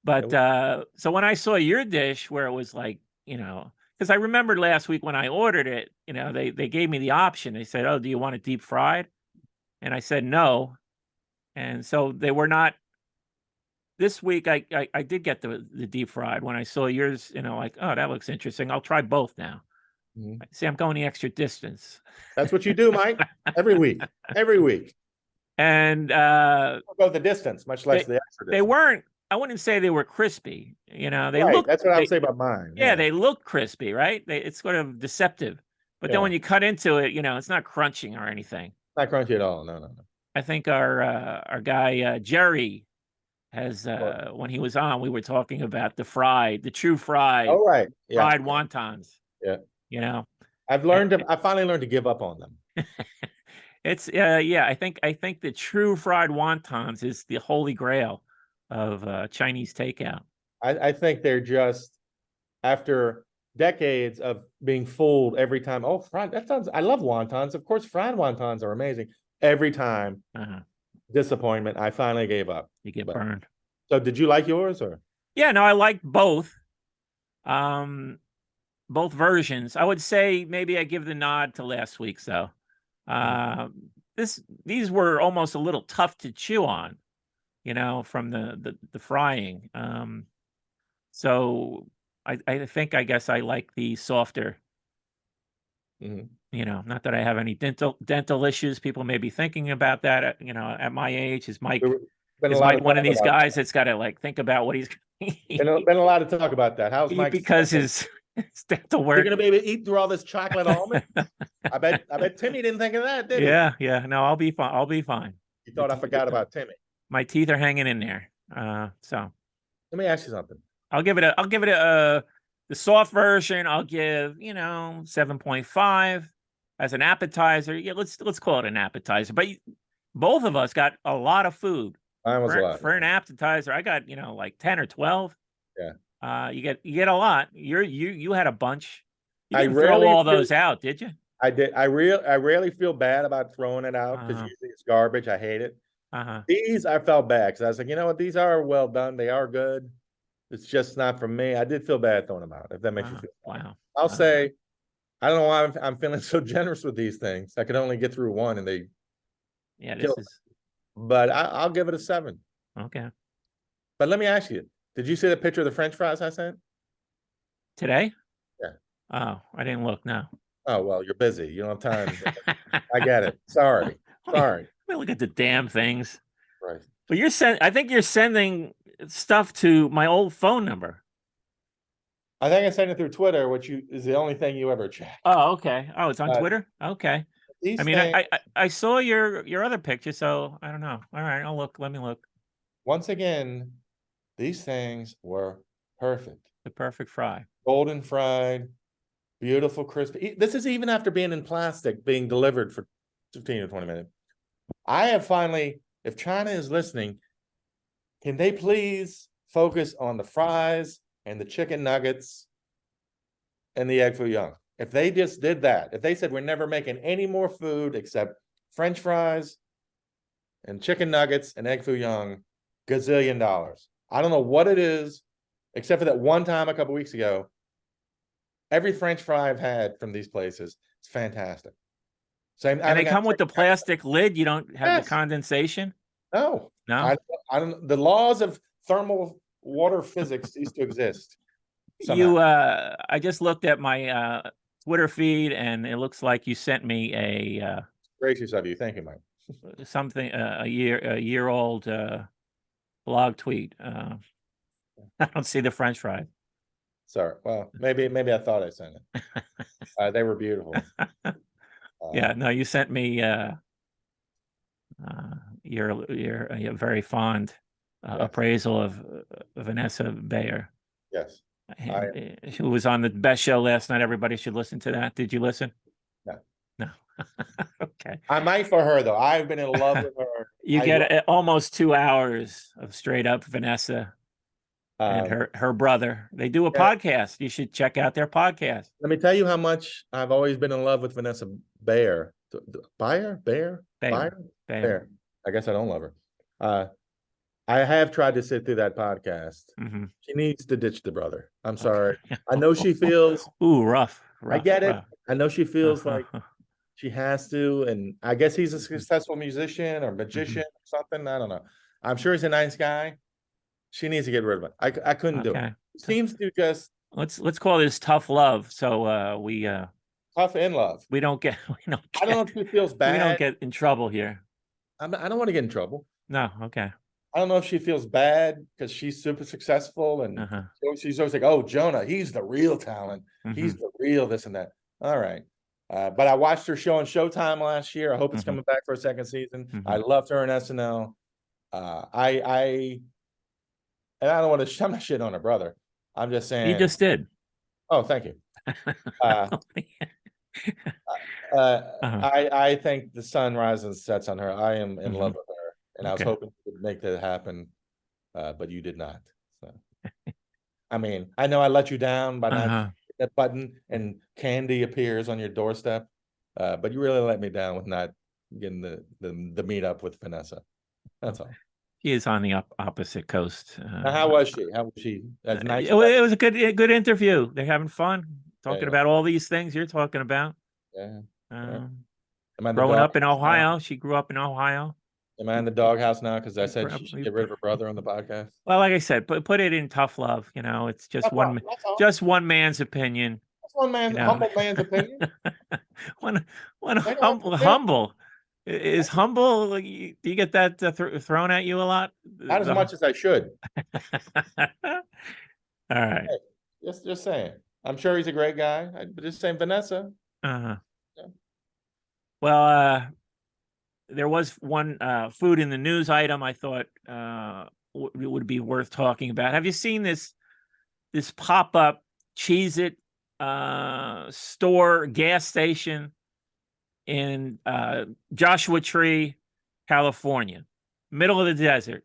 but was- so when I saw your dish where it was like, because I remembered last week when I ordered it, they gave me the option. They said, "Oh, do you want it deep fried?" And I said no. And so they were not this week. I did get the deep fried when I saw yours, like, oh, that looks interesting. I'll try both now. Mhm. See, I'm going the extra distance. That's what you do, Mike. Every week. Every week. And Go the distance, much less they the extra they distance. weren't, I wouldn't say they were crispy. Right. That's what I would say about mine. Yeah. They look crispy, right? It's sort of deceptive. But then Yeah. when you cut into it, it's not crunching or anything. Not crunchy at all. No, no, no. I think our guy Jerry has Well, when he was on, we were talking about the true all right. Yeah. fried wontons, Yeah. you know. And I finally learned to give up on them. it's yeah, I think the true fried wontons is the holy grail of Chinese takeout. I think they're just after decades of being fooled every time. Oh, fried. That sounds, I love wontons. Of course, fried wontons are amazing. Every time, Uh-huh. disappointment. I finally gave up. You get But burned. so did you like yours or? Yeah, no, I like both. Um, both versions. I would say maybe I give the nod to last week's though. Mhm. These were almost a little tough to chew on, from the frying. So I think I guess I like the softer. Mhm. Not that I have any dental issues. People may be thinking about that. At my age, is Mike Been a is lot Mike of one of talk these about guys that's got to like think about what he's gonna been a lot of talk about that. How's eat Mike's because dental? his dental You're work. gonna be able to eat through all this chocolate almond? I bet Timmy didn't think of that, did he? Yeah, yeah. No, I'll be fine. I'll be fine. You The thought I teeth, forgot about Timmy. my teeth are hanging in there. So Let me ask you something. I'll give it the soft version. I'll give 7.5 as an appetizer. Yeah, let's call it an appetizer. But both of us got a lot of food Mine was a lot. for an appetizer. I got like 10 or 12. Yeah. You get a lot. You had a bunch. You I didn't throw rarely all feel those out, did you? I did. I rarely feel bad about throwing it out because Uh-huh. usually it's garbage. I hate it. Uh-huh. These I felt bad because I was like, you know what? These are well done. They are good. It's just not for me. I did feel bad throwing them out. If that makes you feel bad. Wow. I'll say I don't know why I'm feeling so generous with these things. I could only get through one, and they Yeah, this Killed is it. But I'll give it a 7. okay. But let me ask you, did you see the picture of the French fries I sent? Today? Yeah. Oh, I didn't look. No. Oh, well, you're busy. You don't have time. I get it. Sorry. Sorry. Let me look at the damn things. Right. But I think you're sending stuff to my old phone number. I think I sent it through Twitter, which is the only thing you ever check. Oh, okay. Oh, it's on Uh, Twitter? Okay. I These mean, things, I saw your other picture, so I don't know. All right, I'll look. Let me look. once again, these things were perfect. The perfect fry. Golden fried, beautiful, crispy. This is even after being in plastic, being delivered for 15 or 20 minutes. I have finally, if China is listening, can they please focus on the fries and the chicken nuggets and the egg foo young? If they just did that, if they said we're never making any more food except French fries and chicken nuggets and egg foo young, gazillion dollars. I don't know what it is, except for that one time a couple weeks ago. Every French fry I've had from these places, it's fantastic. Same, I And they haven't got come with the plastic lid. You don't have the yes. condensation? No, No? I don't. The laws of thermal water physics cease to exist somehow. I just looked at my Twitter feed, and it looks like you sent me a Gracious of you, thank you, Mike. something a year old blog tweet. I don't see the French fries. Sorry. Well, maybe I thought I sent it. They were beautiful. Yeah, no, you sent me your very fond Yes. appraisal of Vanessa Bayer, Yes. who was on the best show last night. Everybody should listen to that. Did you listen? No. No. Okay. I might for her though. I've been in love with her. You get almost 2 hours of straight up Vanessa and her brother. They do a Yeah. podcast. You should check out their podcast. Let me tell you how much I've always been in love with Vanessa Bayer. Bayer. I guess I don't love her. I have tried to sit through that podcast. Mm-hmm. She needs to ditch the brother. I'm sorry. Okay. I know she feels. Ooh, rough. I get it. Rough. I know she feels like she has to, and I guess he's a successful musician or magician or something. I don't know. I'm sure he's a nice guy. She needs to get rid of it. I couldn't do it. It seems to just let's call this tough love. So we tough in love. We don't get. I don't know if she feels bad. We don't get in trouble here. I don't want to get in trouble. No. Okay. I don't know if she feels bad because she's super successful and she's always like, "Oh, Jonah, he's the real talent. He's the real this and that." All right. But I watched her show on Showtime last year. I hope it's coming back for a second season. I loved her in SNL. And I don't want to shove my shit on her brother. I'm just saying. You just did. Oh, thank you. I think the sun rises and sets on her. I am in love with her, and I was hoping to make that happen, but you did not. So, I mean, I know I let you down by not that button and candy appears on your doorstep, but you really let me down with not getting the meetup with Vanessa. That's all. He is on the opposite coast. How was she? How was she? As nice. It was a good interview. They're having fun talking about all these things you're talking about. Yeah. Growing up in Ohio, she grew up in Ohio. Am I in the doghouse now? Because I said she should get rid of her brother on the podcast. Well, like I said, put it in tough love. You know, it's just one man's opinion. That's one man's humble man's opinion. one humble. Is humble? Do you get that thrown at you a lot? Not as much as I should. All right. Hey, just saying. I'm sure he's a great guy. But just saying, Vanessa. Yeah. Well, there was one food in the news item I thought would be worth talking about. Have you seen this pop-up Cheez-It store gas station in Joshua Tree, California, middle of the desert?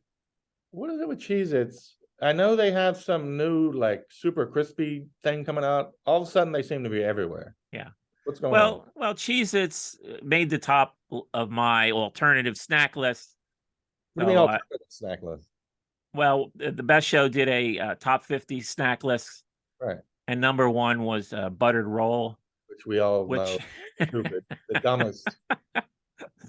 What is it with Cheez-Its? I know they have some new like super crispy thing coming out. All of a sudden, they seem to be everywhere. Yeah. What's going on? Well, Cheez-Its made the top of my alternative snack list. What do you mean alternative snack list? Well, the Best Show did a top 50 snack list. Right. And number one was buttered roll. Which we all know. Stupid. The dumbest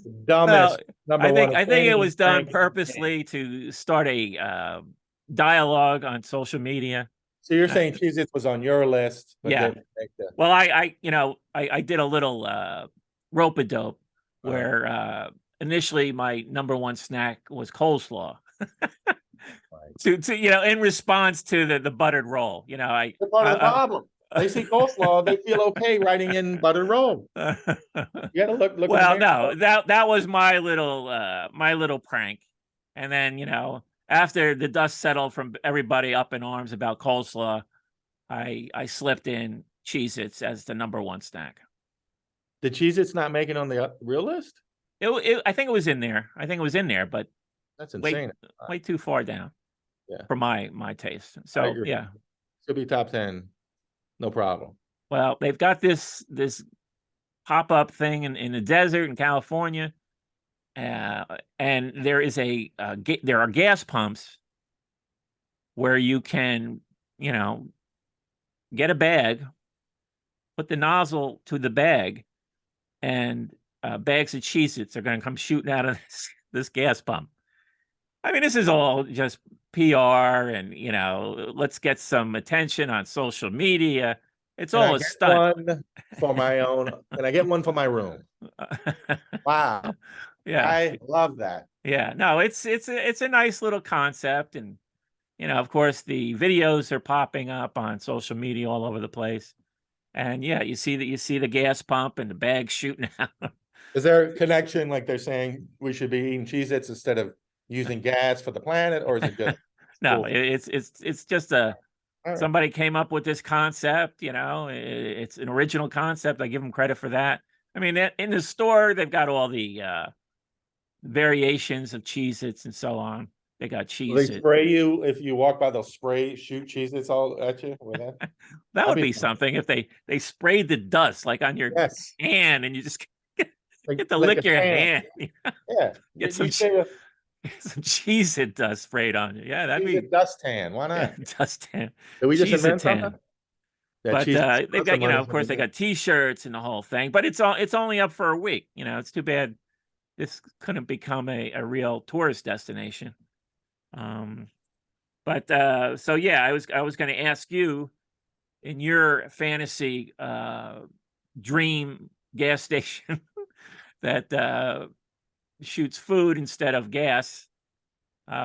dumbest number one I think it thing was done prank in the game. purposely to start a dialogue on social media. So you're Uh, saying Cheez-Its was on your list, but yeah. didn't make the Well, I did a little rope-a-dope where initially my number one snack was coleslaw. To in response to the buttered roll. They're part of the problem. They see coleslaw, they feel okay writing in buttered roll. You gotta look in the Well, mirror. no, that was my little prank. And then, after the dust settled from everybody up in arms about coleslaw, I slipped in Cheez-Its as the number one snack. The Cheez-Its not make it on the real list? I think it was in there. I think it was in there, but That's way insane. way too far down Yeah, for my taste. I So agree. yeah. Should be top 10, no problem. Well, they've got this pop-up thing in the desert in California. And there is there are gas pumps where you can, get a bag, put the nozzle to the bag, and bags of Cheez-Its are going to come shooting out of this gas pump. I mean, this is all just PR and, let's get some attention on social media. It's Can I all a get stunt. one for my own? Can I get one for my room? Wow, Yeah. I love that. Yeah. No, it's a nice little concept. And, of course, the videos are popping up on social media all over the place. And yeah, you see the gas pump and the bag shooting out. Is there a connection, like they're saying we should be eating Cheez-Its instead of using gas for the planet, or is it just No, cool? it's just All right. somebody came up with this concept. It's an original concept. I give them credit for that. I mean, in the store they've got all the variations of Cheez-Its and so on. They got Will they Cheez-It. spray you if you walk by? They'll shoot Cheez-Its all at you with that. That That'd would be be fun. something if they sprayed the dust like on your Yes, hand, and you just get to like a lick your tan. hand. Yeah, Get some you say a some Cheez-It dust sprayed on you. Yeah, that'd be Cheez-It dust tan. Why yeah, not? dust tan, Did we just Cheez-It invent something? tan. Yeah, But Cheez-Its they've lots of got, money of for the course, they day. got T-shirts and the whole thing. But it's only up for a week. It's too bad this couldn't become a real tourist destination. But so yeah, I was going to ask you, in your fantasy dream gas station that shoots food instead of gas,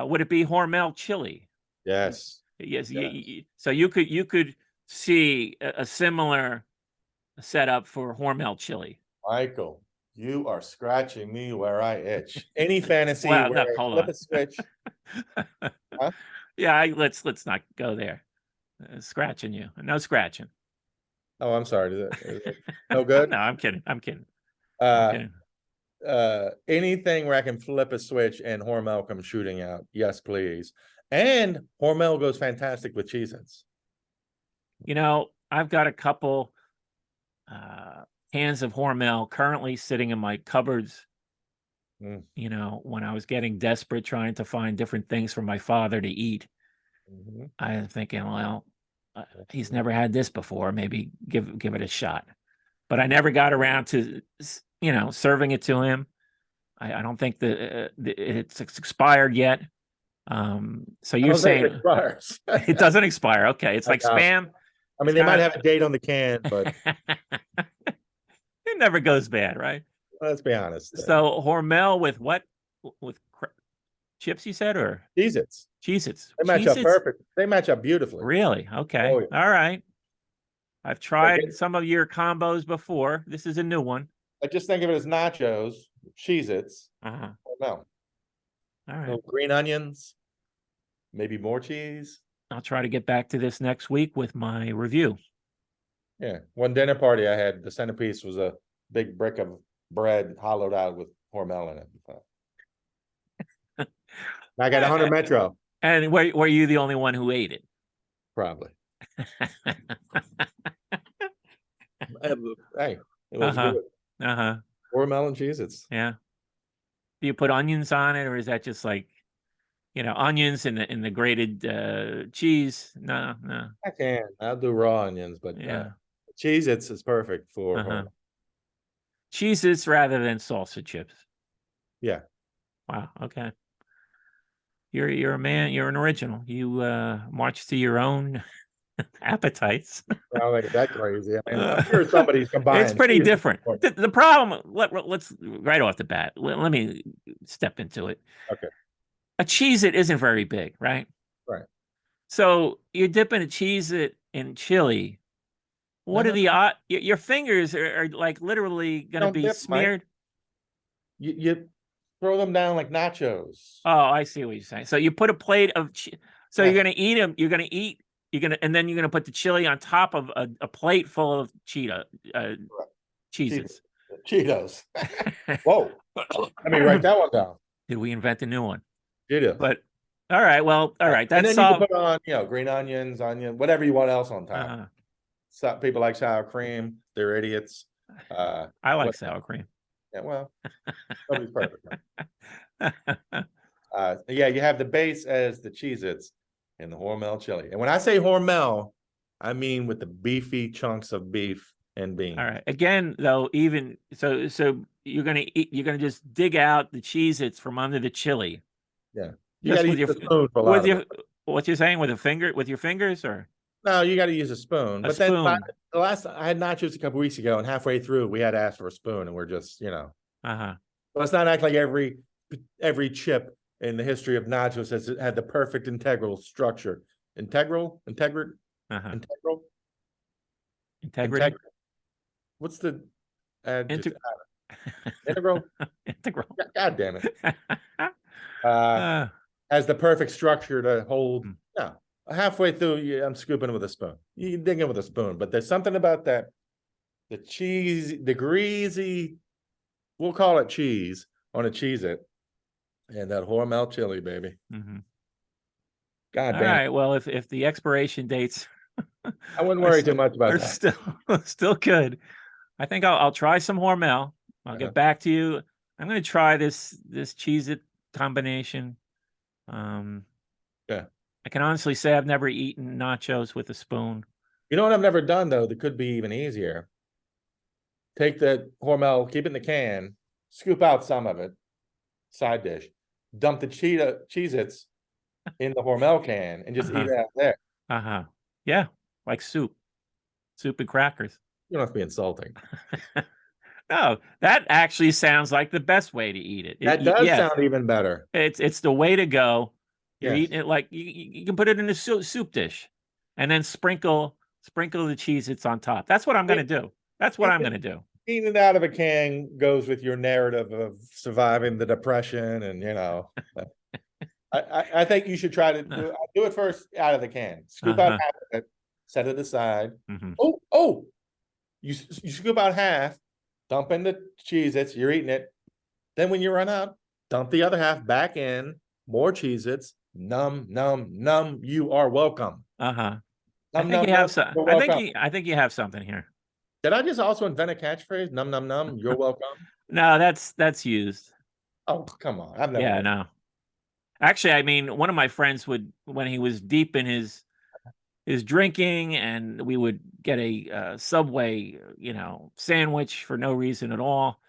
would it be Hormel chili? Yes, Yes. yes. So you could see a similar setup for Hormel chili. Michael, you are scratching me where I itch. Any fantasy Well, where no, I hold flip on. a switch. Huh? Yeah, let's not go there. Scratching you. No scratching. Oh, I'm sorry. Is it no good? No, I'm kidding. I'm kidding. I'm Uh, kidding. Anything where I can flip a switch and Hormel comes shooting out. Yes, please. And Hormel goes fantastic with Cheez-Its. I've got a couple cans of Hormel currently sitting in my cupboards. Mm. When I was getting desperate trying to find different things for my father to eat, Mhm. I'm thinking, well, he's never had this before. Maybe give it a shot. But I never got around to, serving it to him. I don't think it's expired yet. So I you're don't think it saying expires. it doesn't expire? Okay, it's I like doubt. spam. I It's mean, they might kind have a date on the can, but it never goes bad, right? let's be honest. So Hormel with what? With chips, you said, or Cheez-Its. Cheez-Its? They match up Cheez-Its? perfect. They match up beautifully. Really? Okay. Oh, yeah. All right. I've Like tried some of your combos before. This is a new one. I just think of it as nachos, Cheez-Its. Uh-huh. No, All right. little green onions, maybe more cheese. I'll try to get back to this next week with my review. Yeah, one dinner party I had, the centerpiece was a big brick of bread hollowed out with Hormel in it. I got 100 Metro, And were you the only one who ate it? probably. Hey, it was Uh-huh. good. Uh-huh. Hormel and Cheez-Its. Yeah. Do you put onions on it, or is that just like, onions and the grated cheese? No, no. I can. I'll do raw onions, but Yeah. Cheez-Its is perfect for Uh-huh. Hormel. Cheeses rather than salsa chips. Yeah. Wow. Okay. You're a man. You're an original. You march to your own appetites. I don't think it's that crazy. I mean, I'm sure somebody's It's combining pretty cheese. different. The problem, let's right off the bat, let me step into it. Okay. A Cheez-It isn't very big, right? Right. So you're dipping a Cheez-It in chili. No, What are no, the no. odd? Your fingers are like literally going to Don't be dip, Mike. smeared. You throw them down like nachos. Oh, I see what you're saying. So you put a plate of, so you're Yes. going to eat them. You're going to eat. And then you're going to put the chili on top of a plate full of Cheetos. Cheez-Its. Cheetos. Whoa. Let me write that one down. Did we invent a new one? Cheetos. But all right, well, all right. And That's then you can all. put on, green onions, onion, whatever you want else on top. Uh, So people like sour cream, they're idiots. I like What- sour cream. Yeah, well, nobody's perfect. Yeah, you have the base as the Cheez-Its and the Hormel chili. And when I say Hormel, I mean with the beefy chunks of beef and beans. All right. Again, though, even so, you're gonna eat. You're gonna just dig out the Cheez-Its from under the chili. Yeah, you Just got to with use your a spoon for a lot with of your it. what you're saying with a finger with your fingers or No, you got to use a spoon. a But then spoon. the last I had nachos a couple weeks ago, and halfway through we had to ask for a spoon, and we're just, Uh-huh. let's not act like every chip in the history of nachos has had the perfect integral structure. Integral, Uh-huh. integral, Integrity. What's the Integ integral? Integral. God damn it! Uh, Has the perfect structure to hold. Hmm. Yeah, halfway through, I'm scooping it with a spoon. You can dig in with a spoon, but there's something about that, the cheese, the greasy. We'll call it cheese on a Cheez-It, and that Hormel chili, baby. mhm. God All damn. right. Well, if the expiration dates I wouldn't are, worry too much about are that. still good, I think I'll try some Hormel. I'll Uh-huh. get back to you. I'm going to try this Cheez-It combination. Yeah. I can honestly say I've never eaten nachos with a spoon. You know what I've never done though that could be even easier? Take the Hormel, keep it in the can, scoop out some of it, side dish, dump the Cheez-Its in the Hormel can, and just eat it out there. Uh-huh. Yeah, like soup and crackers. You don't have to be insulting. No, that actually sounds like the best way to eat it. That does Yes, sound even better. it's the way to go. You're Yes. eating it like you can put it in a soup dish, and then sprinkle the Cheez-Its on top. That's what I'm going to do. That's what I'm going to do. Eating it out of a can goes with your narrative of surviving the depression, and I think you should try to do it first out of the can. Scoop out half of it, set it aside. Mhm. Oh, you scoop out half, dump in the Cheez-Its, you're eating it. Then when you run out, dump the other half back in, more Cheez-Its, num, num, num, you are welcome. I Num, think num, you have num, some. you're I welcome. think you have something here. Did I just also invent a catchphrase? Num, num, num, you're welcome. No, that's used. Oh, come on. I've never Yeah, heard. no. Actually, I mean, one of my friends would, when he was deep in his drinking, and we would get a Subway, sandwich for no reason at all.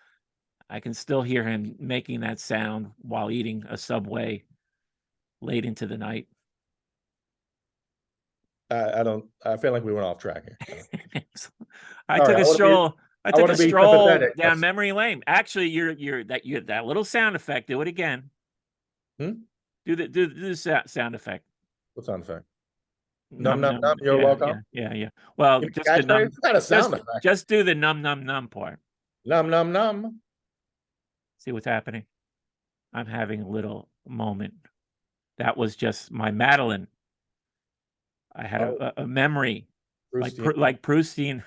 I can still hear him making that sound while eating a Subway late into the night. I feel like we went off track here. I Sorry, took a stroll. I took a be stroll sympathetic. down memory lane. Actually, you're that little sound effect. Do it again. Do the sound effect. What's on effect? Num Num, num, you're welcome. Yeah. Well, You mean just the catchphrase? num. It's not a sound effect. Just do the num part. Num, num, num. See what's happening? I'm having a little moment. That was just my Madeline. I had a memory, like Proustian,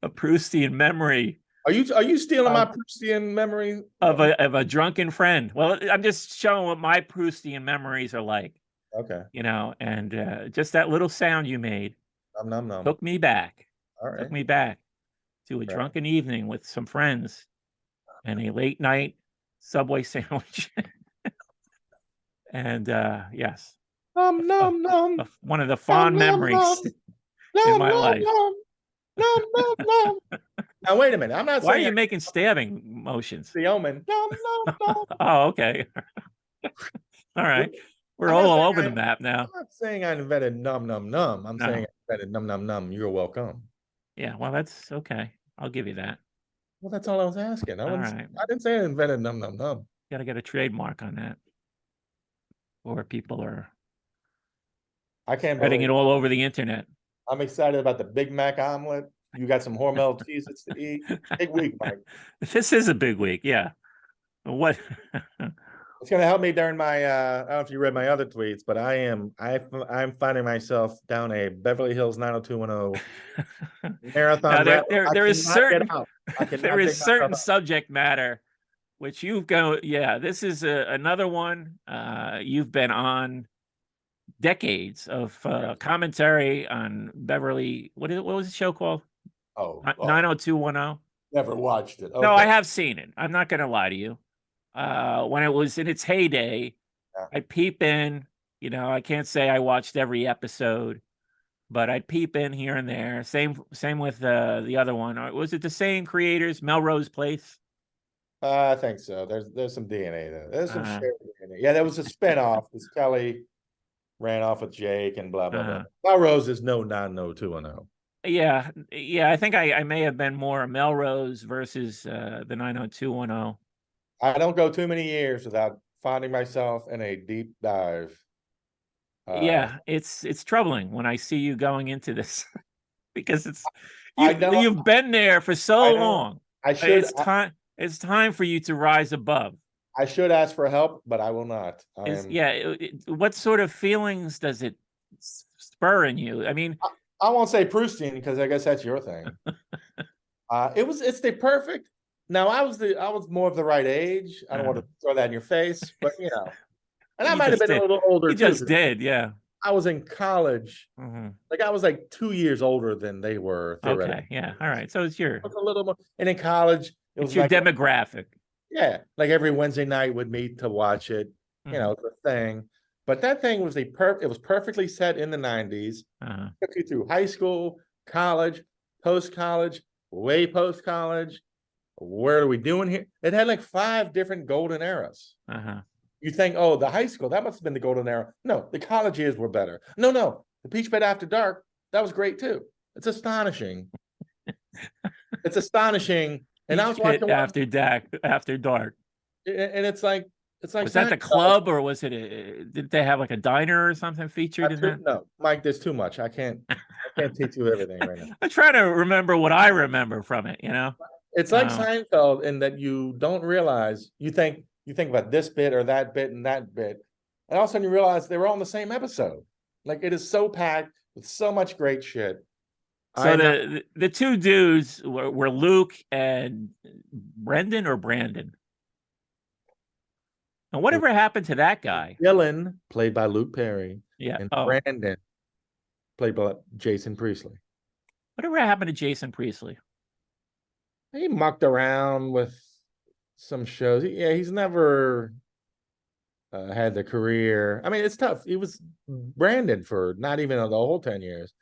a Proustian memory Are you stealing my Proustian memory? of a drunken friend. Well, I'm just showing what my Proustian memories are like. Okay. And just that little sound you made Num, num, num. took me back. All right. Took me back to a Right. drunken evening with some friends and a late night Subway sandwich. And yes, Num, num, num. one of the fond memories in my life. Num, num, num. Now wait a minute. I'm not Why are saying you making stabbing motions? the omen. No, no, no. Oh, okay. All right. We're I'm not all saying over the I, map now. I'm not saying I invented num num num. I'm saying No. I invented num num num. You're welcome. Yeah, well, that's okay. I'll give you that. Well, that's all I was asking. All right. I didn't say I invented num num num. Got to get a trademark on that, or people are I can't spreading believe it all over the internet. I'm excited about the Big Mac omelet. You got some Hormel cheeses to eat. Big week, Mike. This is a big week. Yeah. What? It's going to help me during my. I don't know if you read my other tweets, but I'm finding myself down a Beverly Hills 90210 Now marathon rep. I there is cannot get certain out. I there cannot is dig myself certain out. subject matter which you've go. Yeah, this is another one. You've been on decades of commentary on Beverly. What was the show called? Oh, 90210. never watched it. No, I Okay. have seen it. I'm not going to lie to you. When it was in its heyday, Yeah. I peep in. I can't say I watched every episode, but I'd peep in here and there. Same with the other one. Was it the same creators, Melrose Place? I think so. There's some DNA there. There's some Uh, shared DNA. Yeah, there was a spinoff. This Kelly ran off with Jake and blah blah blah. uh, Melrose is no 90210. yeah, yeah. I think I may have been more Melrose versus the 90210. I don't go too many years without finding myself in a deep dive. Yeah, it's troubling when I see you going into this because I know, you've been there for so I know. long. I should, It's time for you to rise above. I should ask for help, but I will not. Is yeah. What sort of feelings does it spur in you? I mean, I won't say Proustian because I guess that's your thing. It's the perfect. Now I was more of the right age. I don't want to throw that in your face, but and I you might have just been a did. little older You too. just did, yeah. I was in college. Mhm. Like I was like 2 years older than they were theoretically. Okay, yeah, all right. So it's I was a little more, and in college it was your like demographic. yeah, like every Wednesday night would meet to watch it. Mhm. The thing. But that thing was it was perfectly set in the 90s. Took you through high school, college, post college, way post college. What are we doing here? It had like 5 different golden eras. You think, oh, the high school, that must have been the golden era. No, the college years were better. No, the Peach Pit After Dark, that was great too. It's astonishing. It's astonishing. And I was Peach Pit watching one, after dark. and it's like Was that the club, or was it? Did they have like a diner or something featured in that? no, Mike, there's too much. I can't teach you everything right now. I'm trying to remember what I remember from it. It's like Seinfeld in that you don't realize you think about this bit or that bit and that bit, and all of a sudden you realize they were all in the same episode. Like it is so packed with so much great shit. So the two dudes were Luke and Brendan or Brandon. And whatever happened to that guy? Dylan, played by Luke Perry, Yeah. and Brandon, played by Jason Priestley. Whatever happened to Jason Priestley? He mucked around with some shows. Yeah, he's never had the career. I mean, it's tough. He was Brandon for not even the whole 10 years.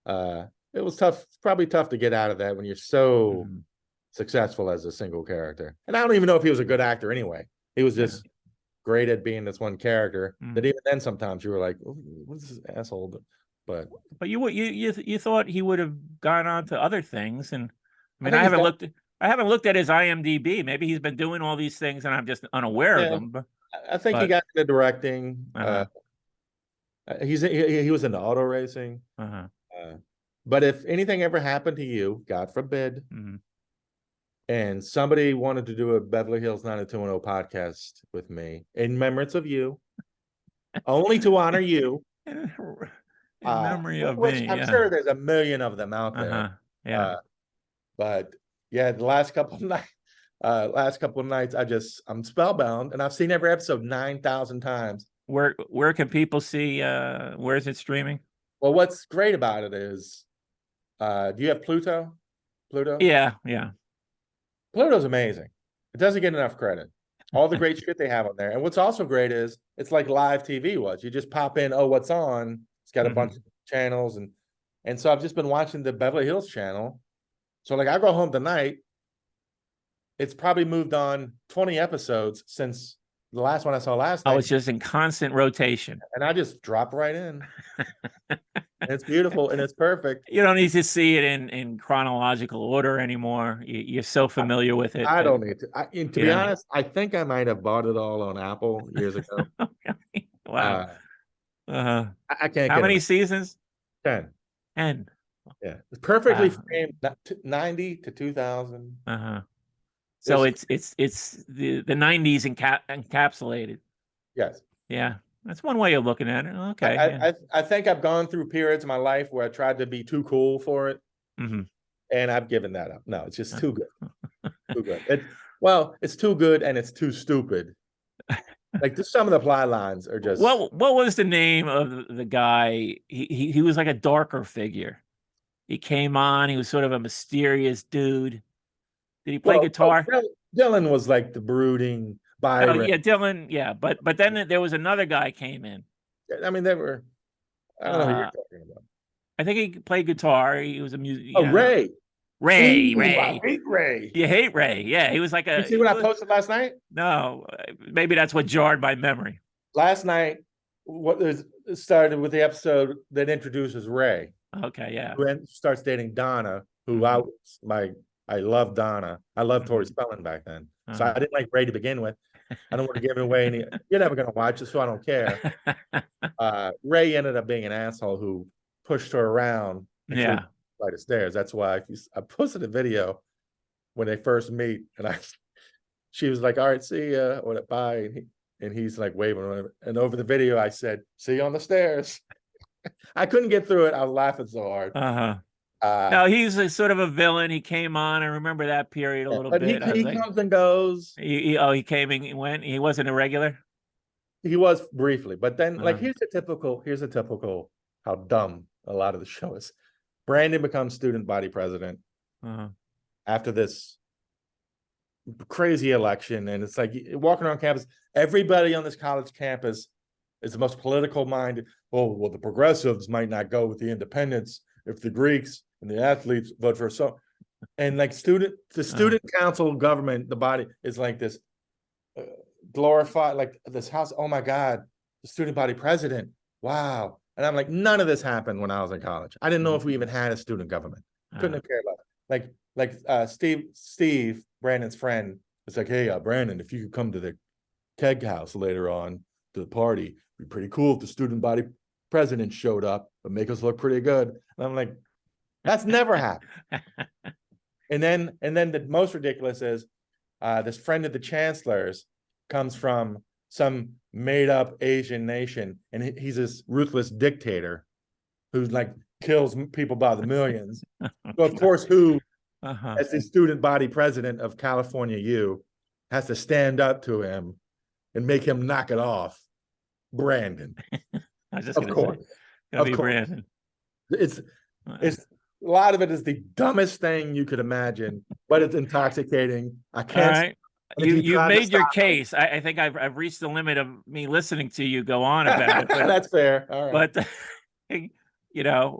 It was tough, probably tough to get out of that when you're so successful as a single character. And I don't even know if he was a good actor anyway. He was just great at being this one character that even then sometimes you were like, oh, what's this asshole? But you thought he would have gone on to other things, and I mean I haven't looked at his IMDb. Maybe he's been doing all these things and I'm just unaware of them. I think he got into directing. He was into auto racing. But if anything ever happened to you, God forbid, and somebody wanted to do a Beverly Hills 90210 podcast with me in remembrance of you, only to honor you, in memory of which me, I'm sure there's a million of them out there. But yeah, the last couple of nights, I'm spellbound, and I've seen every episode 9,000 times. Where can people see? Where is it streaming? Well, what's great about it is, do you have Pluto? Yeah. Pluto's amazing. It doesn't get enough credit. All the great shit they have on there. And what's also great is it's like live TV was. You just pop in, oh, what's on? It's got a bunch of channels. And so I've just been watching the Beverly Hills channel So like I go home tonight, it's probably moved on 20 episodes since the last one I saw last Oh, night, it's just in constant rotation. and I just drop right in. And it's beautiful and it's perfect. You don't need to see it in chronological order anymore. You're so familiar with it I that, don't need to. And to you be know. honest, I think I might have bought it all on Apple years ago. Okay. Wow. Uh, Uh, I can't how get many enough. seasons? 10. 10. Yeah, it's perfectly Wow. framed. 90 to 2000. Uh-huh. So There's it's the 90s encapsulated. yes. Yeah. That's one way of looking at it. Okay. Yeah. I think I've gone through periods in my life where I tried to be too cool for it, Hmm. and I've given that up. No, it's just too good. Too good. It's too good and it's too stupid. Like some of the plot lines are just What was the name of the guy? He was like a darker figure. He came on, he was sort of a mysterious dude. Did he play guitar? Dylan was like the brooding Oh Byron. yeah, Dylan. Yeah, but then there was another guy came in. I mean, they were. I don't know who you're Uh, talking about. I think he played guitar. He was a music. Oh, Ray. Ray. Ooh, I Ray. hate Ray. You hate Ray. Yeah, he was like You a. see what I posted last night? No, maybe that's what jarred my memory. Last night, it started with the episode that introduces Ray, Okay, yeah. who then starts dating Donna, who I love Donna. I loved Tori Spelling back then. So I didn't like Ray to begin with. I don't want to give away any. You're never going to watch it, so I don't care. Ray ended up being an asshole who pushed her around and threw Yeah. her flight of stairs. That's why I posted a video when they first meet, and she was like, "All right, see ya," or bye, and he's like waving, and over the video I said, "See you on the stairs." I couldn't get through it. I was laughing so hard. Uh-huh. Uh, No, he's a sort of a villain. He came on. I remember that period a little but bit. I was he like, comes and goes. he came and he went. He wasn't a regular. He was briefly, but then like Uh, here's a typical how dumb a lot of the show is. Brandon becomes student body president uh, after this crazy election, and it's like walking around campus. Everybody on this college campus is the most political minded. Oh well, the progressives might not go with the independents if the Greeks and the athletes vote for so. And like the student council government, the body is like this glorified, like this house. Oh my God, the student body president. Wow. And I'm like, none of this happened when I was in college. I didn't know if we even had a student government. Couldn't have cared about it. Steve, Brandon's friend, was like, hey, Brandon, if you could come to the keg house later on to the party, it'd be pretty cool if the student body president showed up and make us look pretty good. And I'm like, that's never happened. And then the most ridiculous is this friend of the chancellor's comes from some made up Asian nation, and he's this ruthless dictator who like kills people by the millions. So of course, who as the student body president of California U has to stand up to him and make him knock it off? Brandon. I was just Of course. gonna be Of course. Brandon. It's a lot of it is the dumbest thing you could imagine, but it's intoxicating. I All can't. right. You've made your case. I think I've reached the limit of me listening to you go on about it. But that's fair. All right. But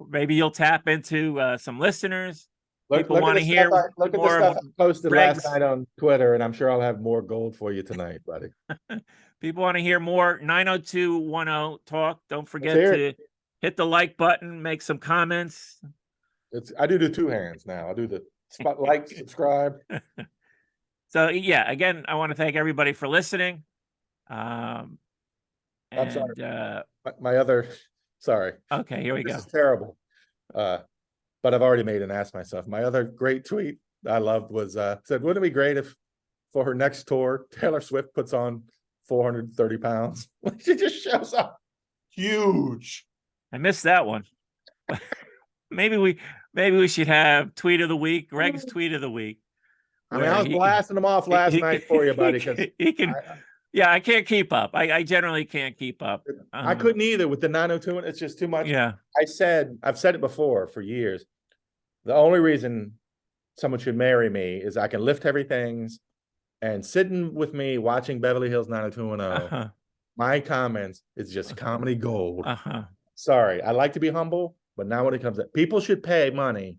maybe you'll tap into some listeners. People Look want at to hear look at the more stuff of I posted Greg's. last night on Twitter, and I'm sure I'll have more gold for you tonight, buddy. People want to hear more 90210 talk. Don't forget hear to hit the like button, make some comments. I do the two hands now. I do the like, subscribe. So yeah, again, I want to thank everybody for listening. I'm sorry. And My other, sorry. okay, here we This go. is terrible. But I've already made an ass myself. My other great tweet I loved was said, wouldn't it be great if for her next tour, Taylor Swift puts on 430 pounds? She just shows up huge. I missed that one. maybe we should have tweet of the week, Greg's tweet of the week. I mean, I was blasting them off last night for you, buddy, because he can. Yeah, I can't keep up. I generally can't keep up. I couldn't either with the 902. It's just too much. Yeah. I've said it before for years. The only reason someone should marry me is I can lift heavy things, and sitting with me watching Beverly Hills 90210, my comments is just comedy gold. Sorry, I like to be humble, but now when it comes to people should pay money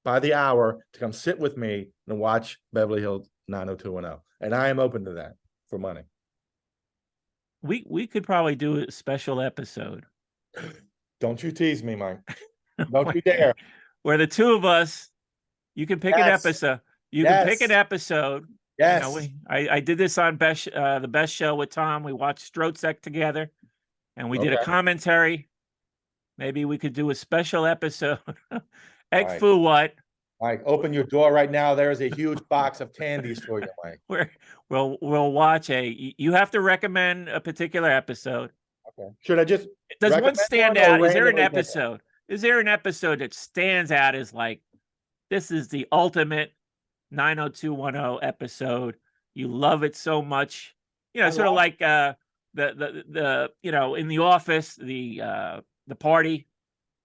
by the hour to come sit with me and watch Beverly Hills 90210. And I am open to that for money. We could probably do a special episode. Don't you tease me, Mike. Don't you dare. Where the two of us, you can pick an episode. You can pick an episode. Yes. You know, I did this on the best show with Tom. We watched Strotzek together, and we did a commentary. Maybe we could do a special episode. Egg foo what? Mike, open your door right now. There is a huge box of candies for you, Mike. We'll watch you have to recommend a particular episode. Okay. Should I just does one stand out? Is there an episode? Is there an episode that stands out as like, this is the ultimate 90210 episode? You love it so much. You know, sort of like the you know, in the office, the party,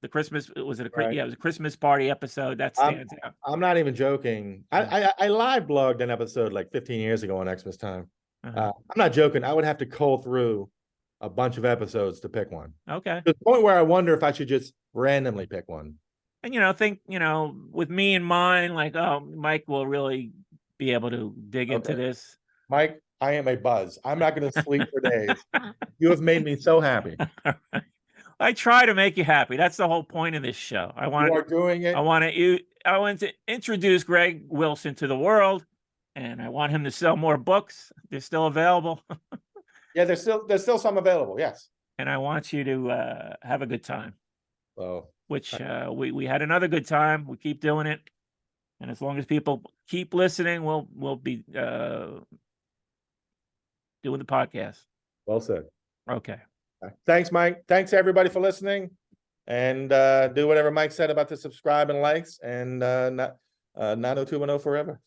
the Christmas, was it a, yeah, it was a Christmas party episode that stands out. I'm not even joking. I live blogged an episode like 15 years ago on Xmas time. I'm not joking. I would have to cull through a bunch of episodes to pick one. Okay. To the point where I wonder if I should just randomly pick one. And, you know, think, you know, with me in mind, like, oh, Mike will really be able to dig into this. Mike, I am a buzz. I'm not going to sleep for days. You have made me so happy. I try to make you happy. That's the whole point of this show. You are doing it. I want to introduce Greg Wilson to the world, and I want him to sell more books. They're still available. Yeah, there's still some available. Yes. And I want you to have a good time. Oh, which we had another good time. We keep doing it, and as long as people keep listening, we'll be doing the podcast. Well said. Okay. Thanks, Mike. Thanks everybody for listening, and do whatever Mike said about the subscribe and likes, and 90210 forever.